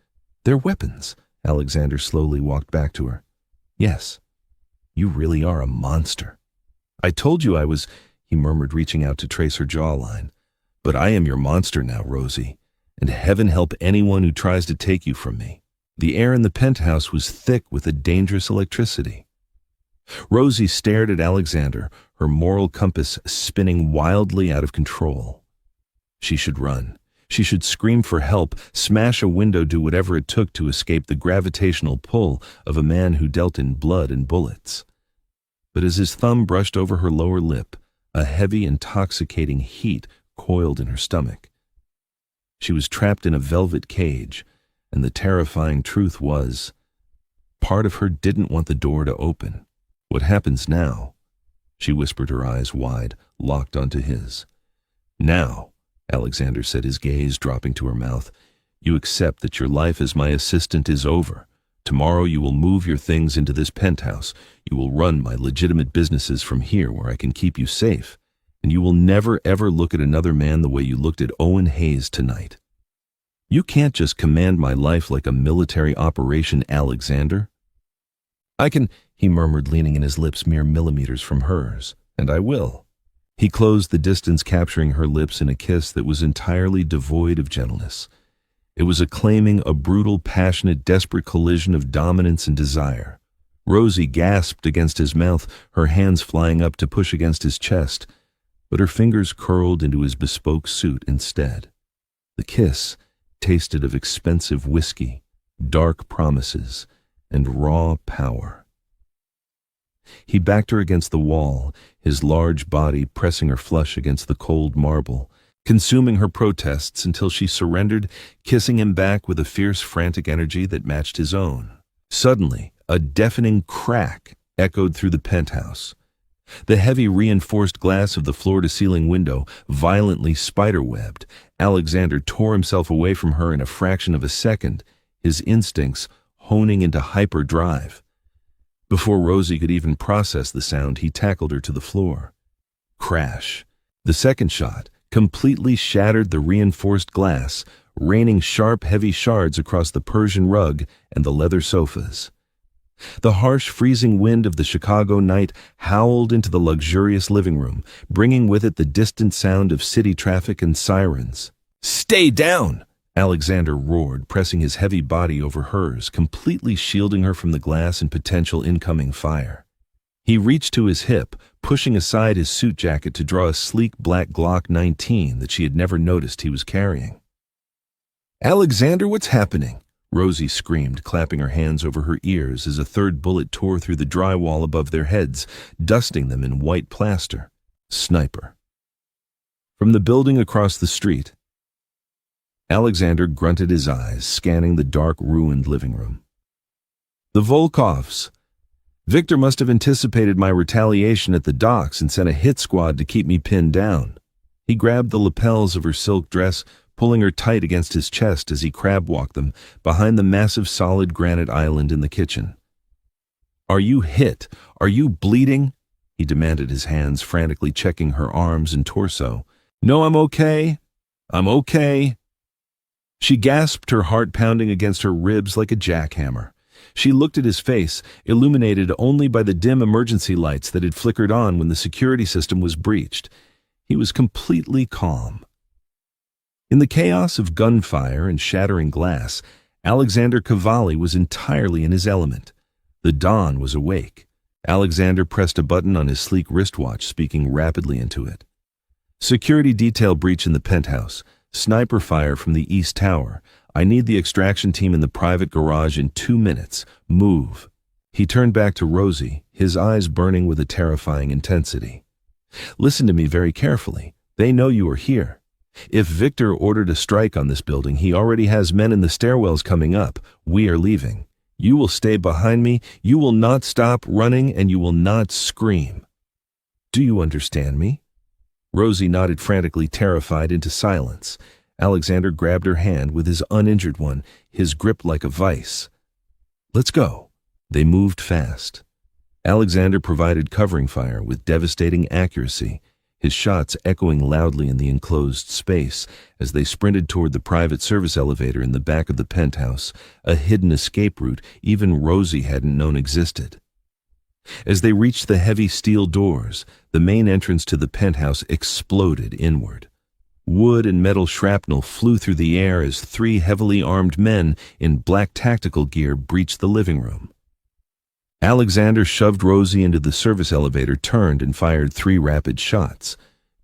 They're weapons." Alexander slowly walked back to her. "Yes, you really are a monster." "I told you I was," he murmured, reaching out to trace her jawline. "But I am your monster now, Rosie, and heaven help anyone who tries to take you from me." The air in the penthouse was thick with a dangerous electricity. Rosie stared at Alexander, her moral compass spinning wildly out of control. She should run. She should scream for help, smash a window, do whatever it took to escape the gravitational pull of a man who dealt in blood and bullets. But as his thumb brushed over her lower lip, a heavy, intoxicating heat coiled in her stomach. She was trapped in a velvet cage, and the terrifying truth was, part of her didn't want the door to open. "What happens now?" she whispered, her eyes wide, locked onto his. "Now," Alexander said, his gaze dropping to her mouth, "you accept that your life as my assistant is over. Tomorrow you will move your things into this penthouse. You will run my legitimate businesses from here where I can keep you safe. And you will never ever look at another man the way you looked at Owen Hayes tonight. You can't just command my life like a military operation, Alexander." "I can," he murmured, leaning in, his lips mere millimeters from hers. "And I will." He closed the distance, capturing her lips in a kiss that was entirely devoid of gentleness. It was a claiming, a brutal, passionate, desperate collision of dominance and desire. Rosie gasped against his mouth, her hands flying up to push against his chest, but her fingers curled into his bespoke suit instead. The kiss tasted of expensive whiskey, dark promises, and raw power. He backed her against the wall, his large body pressing her flush against the cold marble, consuming her protests until she surrendered, kissing him back with a fierce, frantic energy that matched his own. Suddenly, a deafening crack echoed through the penthouse. The heavy reinforced glass of the floor-to-ceiling window violently spiderwebbed. Alexander tore himself away from her in a fraction of a second, his instincts honing into hyperdrive. Before Rosie could even process the sound, he tackled her to the floor. Crash. The second shot completely shattered the reinforced glass, raining sharp, heavy shards across the Persian rug and the leather sofas. The harsh, freezing wind of the Chicago night howled into the luxurious living room, bringing with it the distant sound of city traffic and sirens. "Stay down!" Alexander roared, pressing his heavy body over hers, completely shielding her from the glass and potential incoming fire. He reached to his hip, pushing aside his suit jacket to draw a sleek black Glock 19 that she had never noticed he was carrying. "Alexander, what's happening?" Rosie screamed, clapping her hands over her ears as a third bullet tore through the drywall above their heads, dusting them in white plaster. Sniper. From the building across the street, Alexander grunted his eyes, scanning the dark, ruined living room. "The Volkovs. Victor must have anticipated my retaliation at the docks and sent a hit squad to keep me pinned down." He grabbed the lapels of her silk dress, pulling her tight against his chest as he crab-walked them behind the massive solid granite island in the kitchen. "Are you hit? Are you bleeding?" he demanded, his hands frantically checking her arms and torso. "No, I'm okay. I'm okay." She gasped, her heart pounding against her ribs like a jackhammer. She looked at his face, illuminated only by the dim emergency lights that had flickered on when the security system was breached. He was completely calm. In the chaos of gunfire and shattering glass, Alexander Cavalli was entirely in his element. The dawn was awake. Alexander pressed a button on his sleek wristwatch, speaking rapidly into it. "Security detail breach in the penthouse. Sniper fire from the East Tower. I need the extraction team in the private garage in 2 minutes. Move." He turned back to Rosie, his eyes burning with a terrifying intensity. "Listen to me very carefully. They know you are here. If Victor ordered a strike on this building, he already has men in the stairwells coming up. We are leaving. You will stay behind me. You will not stop running, and you will not scream. Do you understand me?" Rosie nodded, frantically, terrified, into silence. Alexander grabbed her hand with his uninjured one, his grip like a vice. "Let's go." They moved fast. Alexander provided covering fire with devastating accuracy, his shots echoing loudly in the enclosed space as they sprinted toward the private service elevator in the back of the penthouse, a hidden escape route even Rosie hadn't known existed. As they reached the heavy steel doors, the main entrance to the penthouse exploded inward. Wood and metal shrapnel flew through the air as three heavily armed men in black tactical gear breached the living room. Alexander shoved Rosie into the service elevator, turned, and fired 3 rapid shots.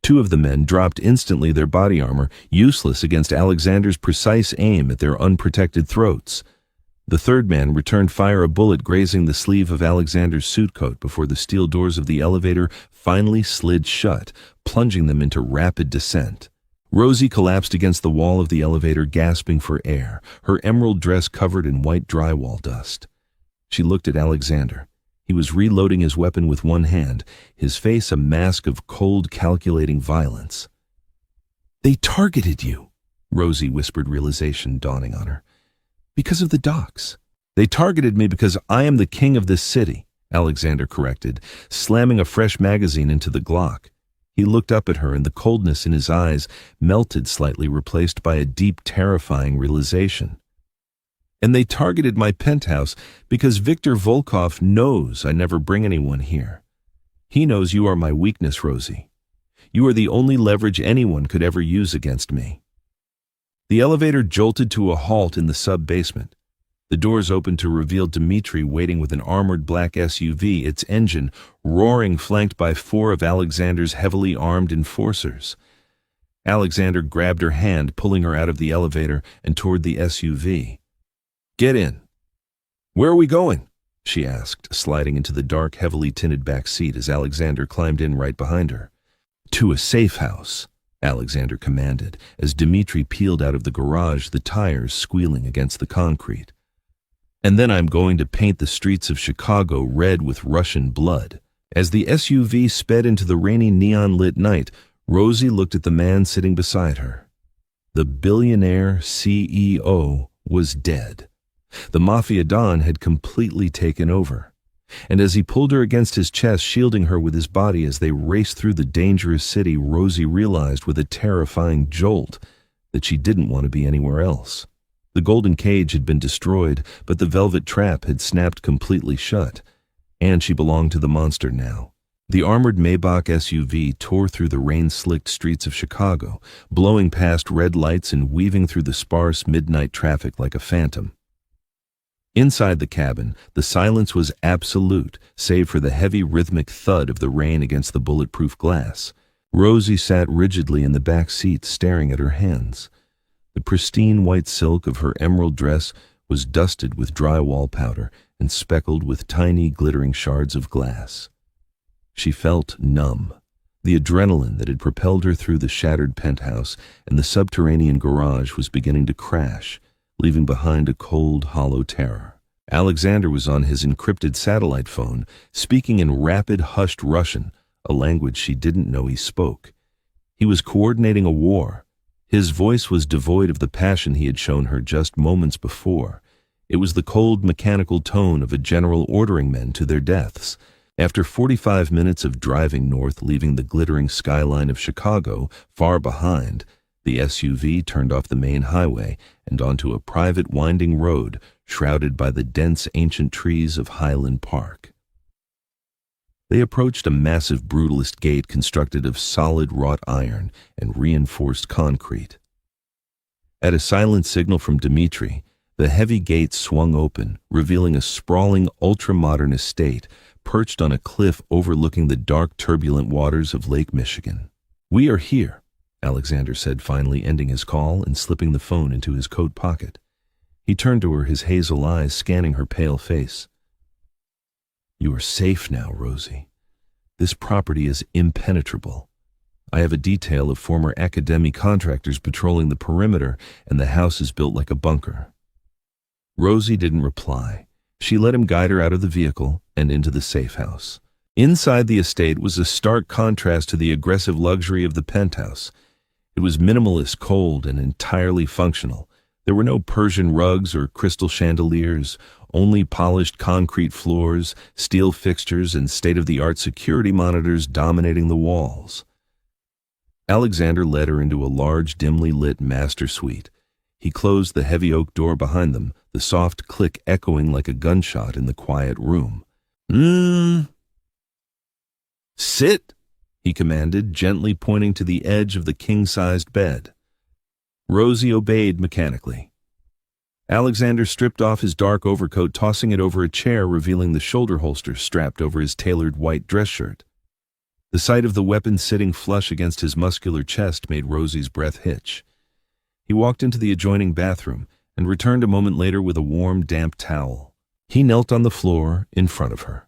2 of the men dropped instantly, their body armor useless against Alexander's precise aim at their unprotected throats. The third man returned fire, a bullet grazing the sleeve of Alexander's suit coat before the steel doors of the elevator finally slid shut, plunging them into rapid descent. Rosie collapsed against the wall of the elevator, gasping for air, her emerald dress covered in white drywall dust. She looked at Alexander. He was reloading his weapon with one hand, his face a mask of cold, calculating violence. "They targeted you," Rosie whispered, realization dawning on her. "Because of the docks." "They targeted me because I am the king of this city," Alexander corrected, slamming a fresh magazine into the Glock. He looked up at her, and the coldness in his eyes melted slightly, replaced by a deep, terrifying realization. "And they targeted my penthouse because Viktor Volkov knows I never bring anyone here. He knows you are my weakness, Rosie. You are the only leverage anyone could ever use against me." The elevator jolted to a halt in the sub-basement. The doors opened to reveal Dmitri waiting with an armored black SUV, its engine roaring, flanked by 4 of Alexander's heavily armed enforcers. Alexander grabbed her hand, pulling her out of the elevator and toward the SUV. "Get in." "Where are we going?" she asked, sliding into the dark, heavily tinted back seat as Alexander climbed in right behind her. "To a safe house," Alexander commanded, as Dmitri peeled out of the garage, the tires squealing against the concrete. "And then I'm going to paint the streets of Chicago red with Russian blood." As the SUV sped into the rainy, neon-lit night, Rosie looked at the man sitting beside her. The billionaire CEO was dead. The Mafia Don had completely taken over. And as he pulled her against his chest, shielding her with his body as they raced through the dangerous city, Rosie realized with a terrifying jolt that she didn't want to be anywhere else. The golden cage had been destroyed, but the velvet trap had snapped completely shut, and she belonged to the monster now. The armored Maybach SUV tore through the rain-slicked streets of Chicago, blowing past red lights and weaving through the sparse midnight traffic like a phantom. Inside the cabin, the silence was absolute, save for the heavy rhythmic thud of the rain against the bulletproof glass. Rosie sat rigidly in the back seat, staring at her hands. The pristine white silk of her emerald dress was dusted with drywall powder and speckled with tiny, glittering shards of glass. She felt numb. The adrenaline that had propelled her through the shattered penthouse and the subterranean garage was beginning to crash, leaving behind a cold, hollow terror. Alexander was on his encrypted satellite phone, speaking in rapid, hushed Russian, a language she didn't know he spoke. He was coordinating a war. His voice was devoid of the passion he had shown her just moments before. It was the cold, mechanical tone of a general ordering men to their deaths. After 45 minutes of driving north, leaving the glittering skyline of Chicago far behind, the SUV turned off the main highway and onto a private winding road shrouded by the dense ancient trees of Highland Park. They approached a massive brutalist gate constructed of solid wrought iron and reinforced concrete. At a silent signal from Dmitri, the heavy gate swung open, revealing a sprawling, ultra-modern estate perched on a cliff overlooking the dark, turbulent waters of Lake Michigan. "We are here," Alexander said, finally ending his call and slipping the phone into his coat pocket. He turned to her, his hazel eyes scanning her pale face. "You are safe now, Rosie. This property is impenetrable. I have a detail of former academy contractors patrolling the perimeter, and the house is built like a bunker." Rosie didn't reply. She let him guide her out of the vehicle and into the safe house. Inside the estate was a stark contrast to the aggressive luxury of the penthouse. It was minimalist, cold, and entirely functional. There were no Persian rugs or crystal chandeliers, Only polished concrete floors, steel fixtures, and state-of-the-art security monitors dominating the walls. Alexander led her into a large, dimly lit master suite. He closed the heavy oak door behind them, the soft click echoing like a gunshot in the quiet room. Sit, he commanded, gently pointing to the edge of the king-sized bed. Rosie obeyed mechanically. Alexander stripped off his dark overcoat, tossing it over a chair, revealing the shoulder holster strapped over his tailored white dress shirt. The sight of the weapon sitting flush against his muscular chest made Rosie's breath hitch. He walked into the adjoining bathroom and returned a moment later with a warm, damp towel. He knelt on the floor in front of her.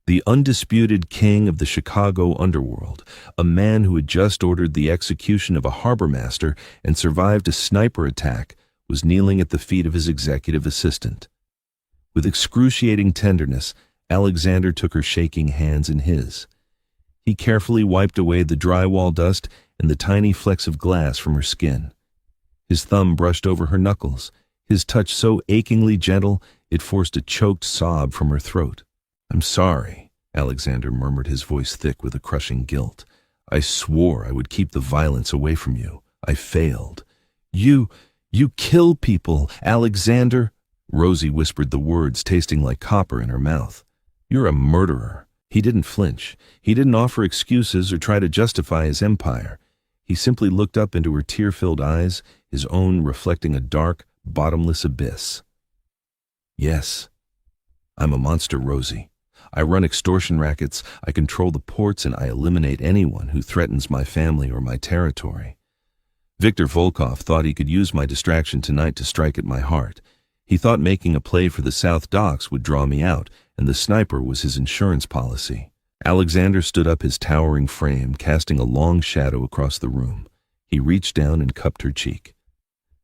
The undisputed king of the Chicago underworld, a man who had just ordered the execution of a harbor master and survived a sniper attack, was kneeling at the feet of his executive assistant. With excruciating tenderness, Alexander took her shaking hands in his. He carefully wiped away the drywall dust and the tiny flecks of glass from her skin. His thumb brushed over her knuckles, his touch so achingly gentle it forced a choked sob from her throat. "I'm sorry," Alexander murmured, his voice thick with a crushing guilt. "I swore I would keep the violence away from you. I failed." You kill people, Alexander," Rosie whispered the words, tasting like copper in her mouth. "You're a murderer." He didn't flinch. He didn't offer excuses or try to justify his empire. He simply looked up into her tear-filled eyes, his own reflecting a dark, bottomless abyss. "Yes, I'm a monster, Rosie. I run extortion rackets, I control the ports, and I eliminate anyone who threatens my family or my territory. Viktor Volkov thought he could use my distraction tonight to strike at my heart. He thought making a play for the South Docks would draw me out, and the sniper was his insurance policy." Alexander stood up, his towering frame casting a long shadow across the room. He reached down and cupped her cheek.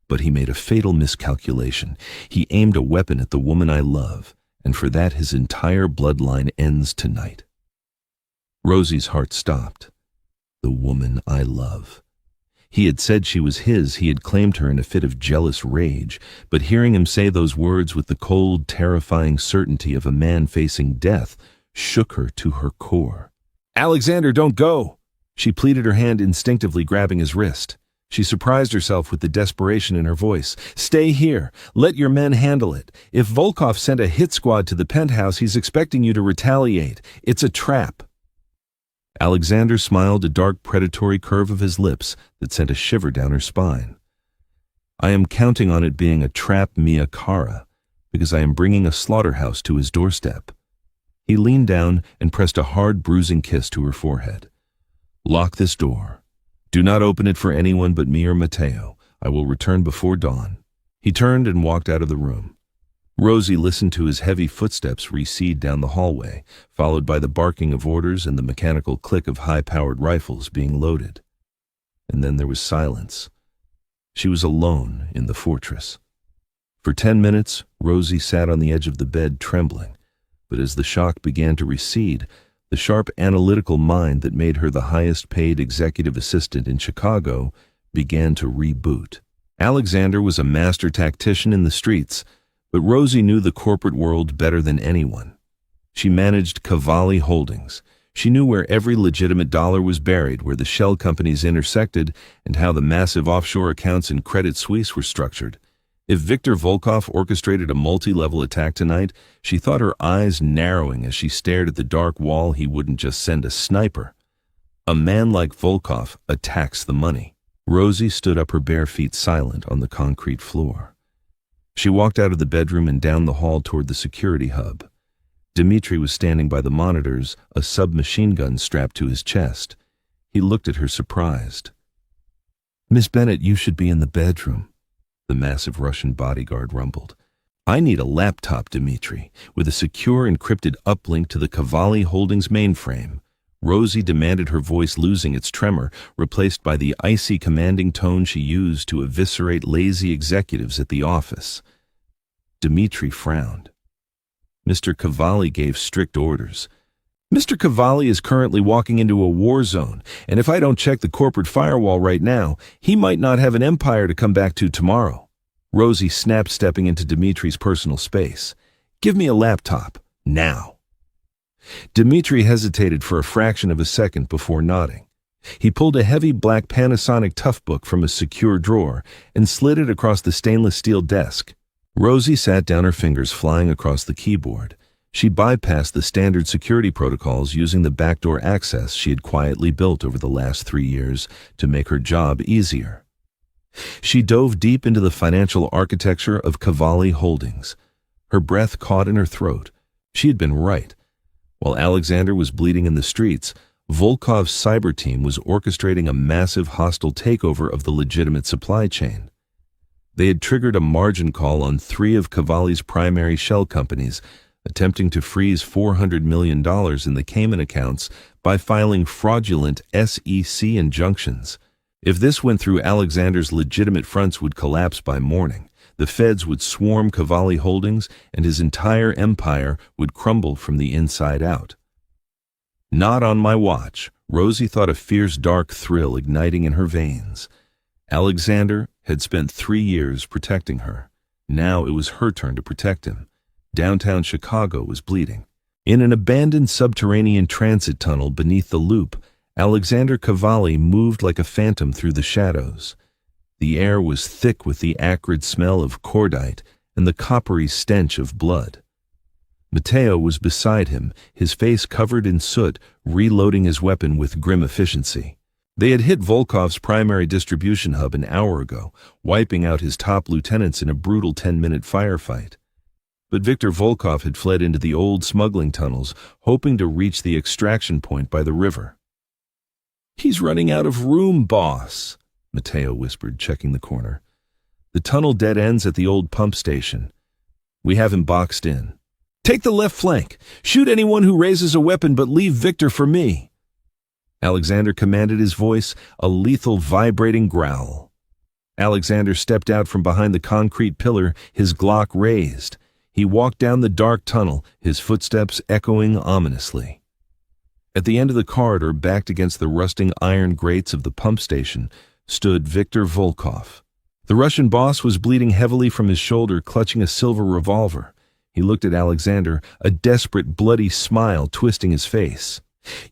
"But he made a fatal miscalculation. He aimed a weapon at the woman I love, and for that his entire bloodline ends tonight." Rosie's heart stopped. The woman I love. He had said she was his, he had claimed her in a fit of jealous rage, but hearing him say those words with the cold, terrifying certainty of a man facing death shook her to her core. "Alexander, don't go!" She pleaded, her hand instinctively grabbing his wrist. She surprised herself with the desperation in her voice. "Stay here. Let your men handle it. If Volkov sent a hit squad to the penthouse, he's expecting you to retaliate. It's a trap." Alexander smiled, a dark predatory curve of his lips that sent a shiver down her spine. "I am counting on it being a trap mia cara, because I am bringing a slaughterhouse to his doorstep." He leaned down and pressed a hard, bruising kiss to her forehead. "Lock this door. Do not open it for anyone but me or Mateo. I will return before dawn." He turned and walked out of the room. Rosie listened to his heavy footsteps recede down the hallway, followed by the barking of orders and the mechanical click of high-powered rifles being loaded. And then there was silence. She was alone in the fortress. For 10 minutes, Rosie sat on the edge of the bed, trembling. But as the shock began to recede, the sharp analytical mind that made her the highest-paid executive assistant in Chicago began to reboot. Alexander was a master tactician in the streets, but Rosie knew the corporate world better than anyone. She managed Cavalli Holdings. She knew where every legitimate dollar was buried, where the shell companies intersected, and how the massive offshore accounts in Credit Suisse were structured. If Viktor Volkov orchestrated a multi-level attack tonight, she thought her eyes narrowing as she stared at the dark wall. He wouldn't just send a sniper. A man like Volkov attacks the money. Rosie stood up, her bare feet silent on the concrete floor. She walked out of the bedroom and down the hall toward the security hub. Dmitri was standing by the monitors, a submachine gun strapped to his chest. He looked at her surprised. "Miss Bennett, you should be in the bedroom," the massive Russian bodyguard rumbled. "I need a laptop, Dmitri, with a secure encrypted uplink to the Cavalli Holdings mainframe." Rosie demanded, her voice losing its tremor, replaced by the icy commanding tone she used to eviscerate lazy executives at the office. Dmitri frowned. "Mr. Cavalli gave strict orders." "Mr. Cavalli is currently walking into a war zone, and if I don't check the corporate firewall right now, he might not have an empire to come back to tomorrow." Rosie snapped, stepping into Dimitri's personal space. "Give me a laptop, now." Dimitri hesitated for a fraction of a second before nodding. He pulled a heavy black Panasonic Toughbook from a secure drawer and slid it across the stainless steel desk. Rosie sat down, her fingers flying across the keyboard. She bypassed the standard security protocols using the backdoor access she had quietly built over the last 3 years to make her job easier. She dove deep into the financial architecture of Cavalli Holdings. Her breath caught in her throat. She had been right. While Alexander was bleeding in the streets, Volkov's cyber team was orchestrating a massive hostile takeover of the legitimate supply chain. They had triggered a margin call on 3 of Cavalli's primary shell companies, attempting to freeze $400 million in the Cayman accounts by filing fraudulent SEC injunctions. If this went through, Alexander's legitimate fronts would collapse by morning. The feds would swarm Cavalli Holdings, and his entire empire would crumble from the inside out. "Not on my watch," Rosie thought, a fierce, dark thrill igniting in her veins. Alexander had spent 3 years protecting her. Now it was her turn to protect him. Downtown Chicago was bleeding. In an abandoned subterranean transit tunnel beneath the Loop, Alexander Cavalli moved like a phantom through the shadows. The air was thick with the acrid smell of cordite and the coppery stench of blood. Matteo was beside him, his face covered in soot, reloading his weapon with grim efficiency. They had hit Volkov's primary distribution hub an hour ago, wiping out his top lieutenants in a brutal 10-minute firefight. But Viktor Volkov had fled into the old smuggling tunnels, hoping to reach the extraction point by the river. "He's running out of room, boss," Matteo whispered, checking the corner. "The tunnel dead ends at the old pump station. We have him boxed in. Take the left flank. Shoot anyone who raises a weapon, but leave Victor for me." Alexander commanded, his voice a lethal, vibrating growl. Alexander stepped out from behind the concrete pillar, his Glock raised. He walked down the dark tunnel, his footsteps echoing ominously. At the end of the corridor, backed against the rusting iron grates of the pump station, stood Viktor Volkov. The Russian boss was bleeding heavily from his shoulder, clutching a silver revolver. He looked at Alexander, a desperate, bloody smile twisting his face.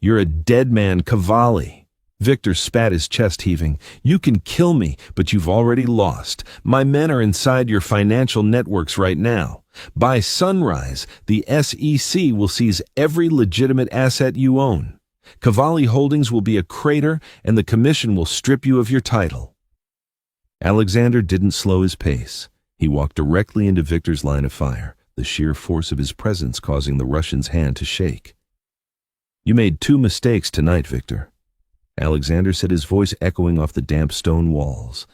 "You're a dead man, Cavalli." Victor spat, his chest heaving. "You can kill me, but you've already lost. My men are inside your financial networks right now. By sunrise, the SEC will seize every legitimate asset you own. Cavalli Holdings will be a crater, and the commission will strip you of your title." Alexander didn't slow his pace. He walked directly into Victor's line of fire, the sheer force of his presence causing the Russian's hand to shake. "You made 2 mistakes tonight, Victor," Alexander said, his voice echoing off the damp stone walls.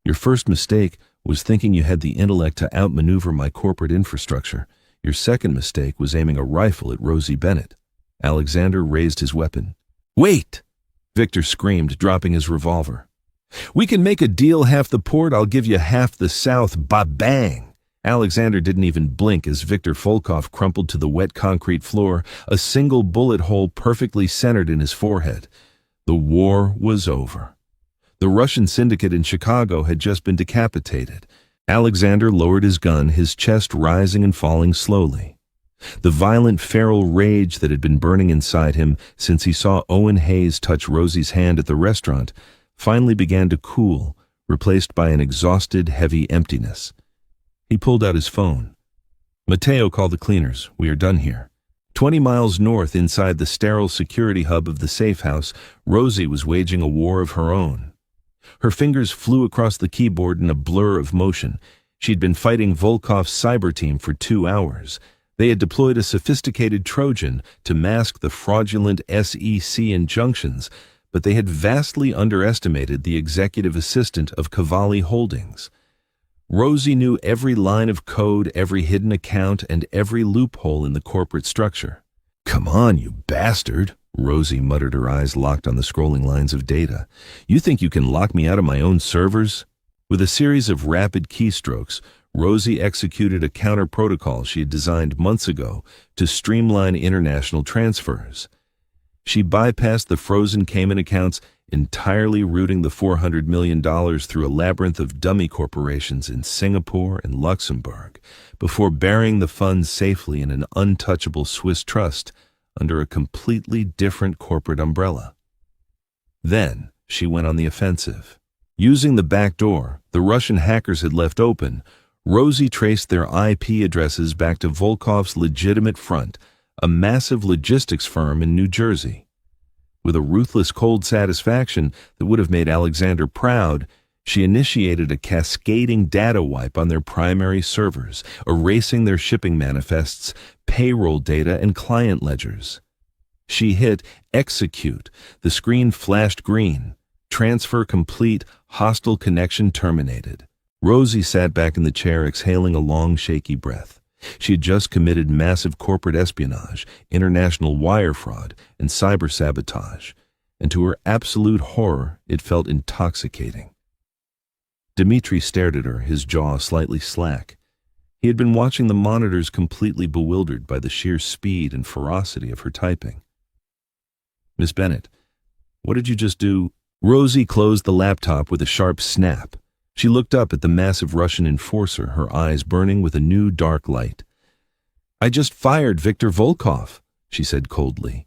"Your first mistake was thinking you had the intellect to outmaneuver my corporate infrastructure. Your second mistake was aiming a rifle at Rosie Bennett." Alexander raised his weapon. "Wait!" Victor screamed, dropping his revolver. "We can make a deal. Half the port, I'll give you half the south. Ba-bang!" Alexander didn't even blink as Viktor Volkov crumpled to the wet concrete floor, a single bullet hole perfectly centered in his forehead. The war was over. The Russian syndicate in Chicago had just been decapitated. Alexander lowered his gun, his chest rising and falling slowly. The violent, feral rage that had been burning inside him since he saw Owen Hayes touch Rosie's hand at the restaurant finally began to cool, replaced by an exhausted, heavy emptiness. He pulled out his phone. "Matteo, call the cleaners. We are done here." 20 miles north, inside the sterile security hub of the safe house, Rosie was waging a war of her own. Her fingers flew across the keyboard in a blur of motion. She'd been fighting Volkov's cyber team for 2 hours. They had deployed a sophisticated Trojan to mask the fraudulent SEC injunctions, but they had vastly underestimated the executive assistant of Cavalli Holdings. Rosie knew every line of code, every hidden account, and every loophole in the corporate structure. "Come on, you bastard," Rosie muttered, her eyes locked on the scrolling lines of data. "You think you can lock me out of my own servers?" With a series of rapid keystrokes, Rosie executed a counter-protocol she had designed months ago to streamline international transfers. She bypassed the frozen Cayman accounts, entirely routing the $400 million through a labyrinth of dummy corporations in Singapore and Luxembourg, before burying the funds safely in an untouchable Swiss trust under a completely different corporate umbrella. Then she went on the offensive. Using the back door the Russian hackers had left open, Rosie traced their IP addresses back to Volkov's legitimate front, a massive logistics firm in New Jersey. With a ruthless cold satisfaction that would have made Alexander proud, she initiated a cascading data wipe on their primary servers, erasing their shipping manifests, payroll data, and client ledgers. She hit execute. The screen flashed green. Transfer complete. Hostile connection terminated. Rosie sat back in the chair, exhaling a long, shaky breath. She had just committed massive corporate espionage, international wire fraud, and cyber sabotage, and to her absolute horror, it felt intoxicating. Dmitri stared at her, his jaw slightly slack. He had been watching the monitors, completely bewildered by the sheer speed and ferocity of her typing. "Miss Bennett, what did you just do?" Rosie closed the laptop with a sharp snap. She looked up at the massive Russian enforcer, her eyes burning with a new dark light. "I just fired Viktor Volkov," she said coldly.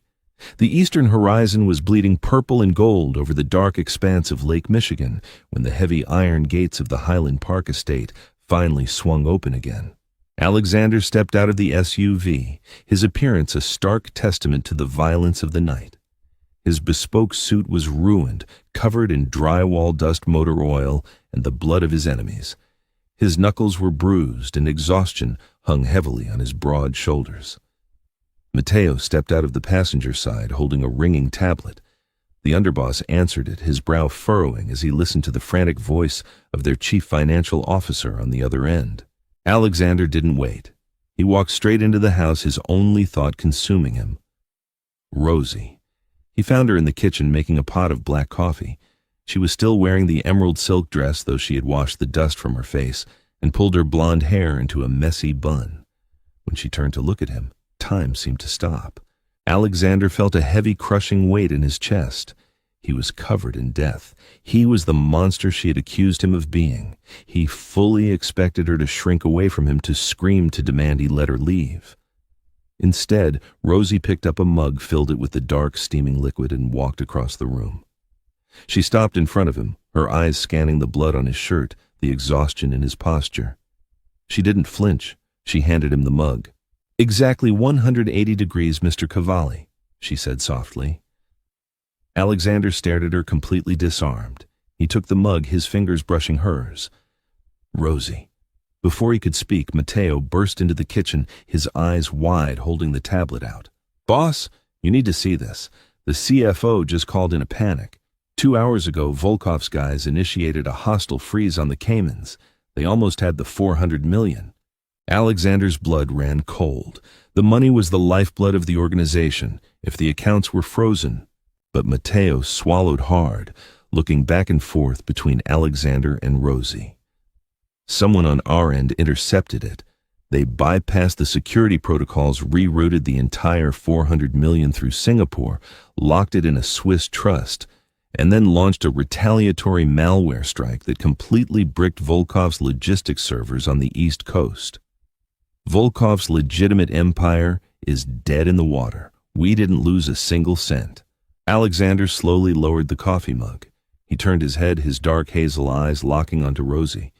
The eastern horizon was bleeding purple and gold over the dark expanse of Lake Michigan when the heavy iron gates of the Highland Park estate finally swung open again. Alexander stepped out of the SUV, his appearance a stark testament to the violence of the night. His bespoke suit was ruined, covered in drywall dust, motor oil, and the blood of his enemies. His knuckles were bruised, and exhaustion hung heavily on his broad shoulders. Matteo stepped out of the passenger side, holding a ringing tablet. The underboss answered it, his brow furrowing as he listened to the frantic voice of their chief financial officer on the other end. Alexander didn't wait. He walked straight into the house, his only thought consuming him. Rosie. He found her in the kitchen making a pot of black coffee. She was still wearing the emerald silk dress, though she had washed the dust from her face and pulled her blonde hair into a messy bun. When she turned to look at him, time seemed to stop. Alexander felt a heavy, crushing weight in his chest. He was covered in death. He was the monster she had accused him of being. He fully expected her to shrink away from him, to scream, to demand he let her leave. Instead, Rosie picked up a mug, filled it with the dark, steaming liquid, and walked across the room. She stopped in front of him, her eyes scanning the blood on his shirt, the exhaustion in his posture. She didn't flinch. She handed him the mug. "Exactly 180 degrees, Mr. Cavalli," she said softly. Alexander stared at her, completely disarmed. He took the mug, his fingers brushing hers. "Rosie." Before he could speak, Matteo burst into the kitchen, his eyes wide, holding the tablet out. "Boss, you need to see this. The CFO just called in a panic. 2 hours ago, Volkov's guys initiated a hostile freeze on the Caymans. They almost had the $400 million. Alexander's blood ran cold. The money was the lifeblood of the organization, if the accounts were frozen. But Matteo swallowed hard, looking back and forth between Alexander and Rosie. Someone on our end intercepted it. They bypassed the security protocols, rerouted the entire $400 million through Singapore, locked it in a Swiss trust, and then launched a retaliatory malware strike that completely bricked Volkov's logistics servers on the East Coast. Volkov's legitimate empire is dead in the water. We didn't lose a single cent. Alexander slowly lowered the coffee mug. He turned his head, his dark hazel eyes locking onto Rosie.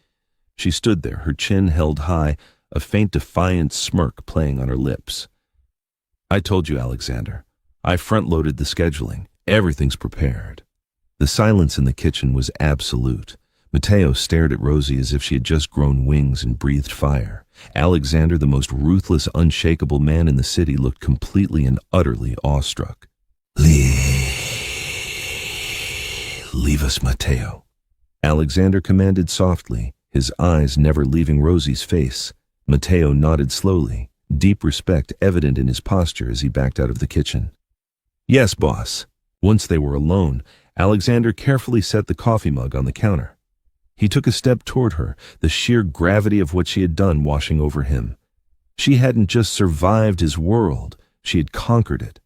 She stood there, her chin held high, a faint defiant smirk playing on her lips. "I told you, Alexander. I front-loaded the scheduling. Everything's prepared." The silence in the kitchen was absolute. Matteo stared at Rosie as if she had just grown wings and breathed fire. Alexander, the most ruthless, unshakable man in the city, looked completely and utterly awestruck. Leave us, Matteo," Alexander commanded softly, his eyes never leaving Rosie's face. Matteo nodded slowly, deep respect evident in his posture as he backed out of the kitchen. "Yes, boss." Once they were alone, Alexander carefully set the coffee mug on the counter. He took a step toward her, the sheer gravity of what she had done washing over him. She hadn't just survived his world, she had conquered it.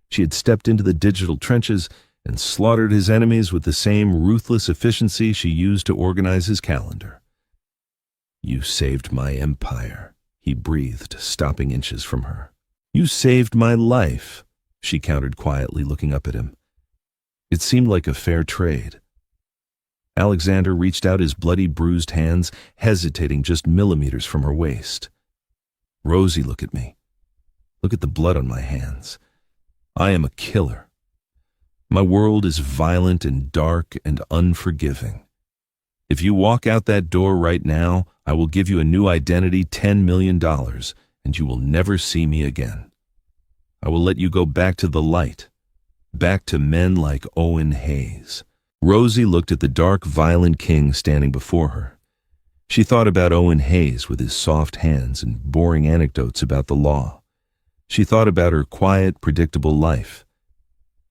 She had stepped into the digital trenches, and slaughtered his enemies with the same ruthless efficiency she used to organize his calendar. "You saved my empire," he breathed, stopping inches from her. "You saved my life," she countered quietly, looking up at him. It seemed like a fair trade. Alexander reached out his bloody, bruised hands, hesitating just millimeters from her waist. "Rosie, look at me. Look at the blood on my hands. I am a killer. My world is violent and dark and unforgiving. If you walk out that door right now, I will give you a new identity, $10 million, and you will never see me again. I will let you go back to the light, back to men like Owen Hayes." Rosie looked at the dark, violent king standing before her. She thought about Owen Hayes with his soft hands and boring anecdotes about the law. She thought about her quiet, predictable life.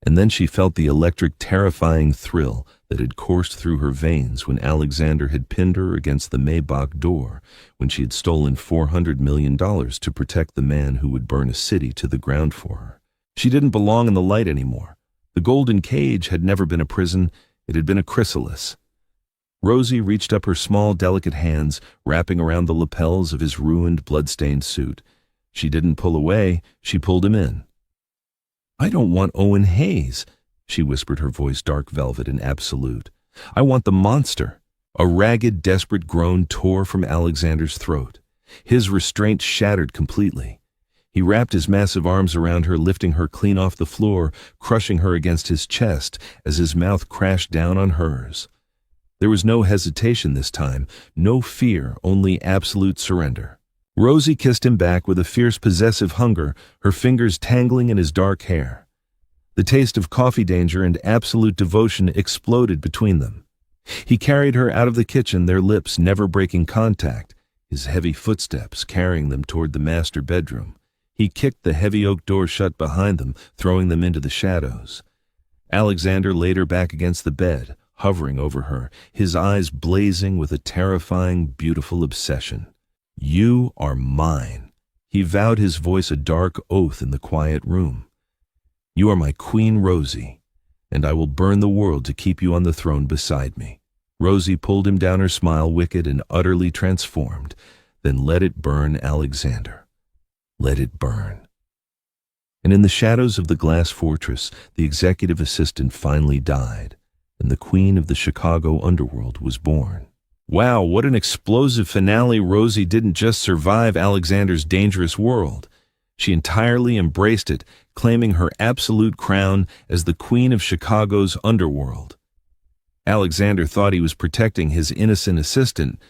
And then she felt the electric, terrifying thrill that had coursed through her veins when Alexander had pinned her against the Maybach door, when she had stolen $400 million to protect the man who would burn a city to the ground for her. She didn't belong in the light anymore. The golden cage had never been a prison, it had been a chrysalis. Rosie reached up her small, delicate hands, wrapping around the lapels of his ruined, blood-stained suit. She didn't pull away, she pulled him in. "I don't want Owen Hayes," she whispered, her voice dark velvet and absolute. "I want the monster." A ragged, desperate groan tore from Alexander's throat. His restraint shattered completely. He wrapped his massive arms around her, lifting her clean off the floor, crushing her against his chest as his mouth crashed down on hers. There was no hesitation this time, no fear, only absolute surrender. Rosie kissed him back with a fierce, possessive hunger, her fingers tangling in his dark hair. The taste of coffee danger and absolute devotion exploded between them. He carried her out of the kitchen, their lips never breaking contact, his heavy footsteps carrying them toward the master bedroom. He kicked the heavy oak door shut behind them, throwing them into the shadows. Alexander laid her back against the bed, hovering over her, his eyes blazing with a terrifying, beautiful obsession. "You are mine," he vowed, his voice a dark oath in the quiet room. "You are my Queen Rosie, and I will burn the world to keep you on the throne beside me." Rosie pulled him down, her smile wicked and utterly transformed. "Then let it burn, Alexander. Let it burn." And in the shadows of the glass fortress, the executive assistant finally died, and the queen of the Chicago underworld was born. Wow, what an explosive finale. Rosie didn't just survive Alexander's dangerous world. She entirely embraced it, claiming her absolute crown as the queen of Chicago's underworld. Alexander thought he was protecting his innocent assistant,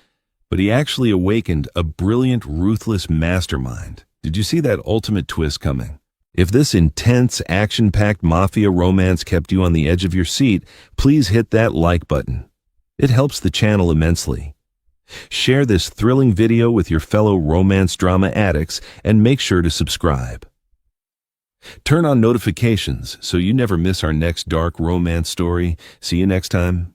but he actually awakened a brilliant, ruthless mastermind. Did you see that ultimate twist coming? If this intense, action-packed mafia romance kept you on the edge of your seat, please hit that like button. It helps the channel immensely. Share this thrilling video with your fellow romance drama addicts and make sure to subscribe. Turn on notifications so you never miss our next dark romance story. See you next time.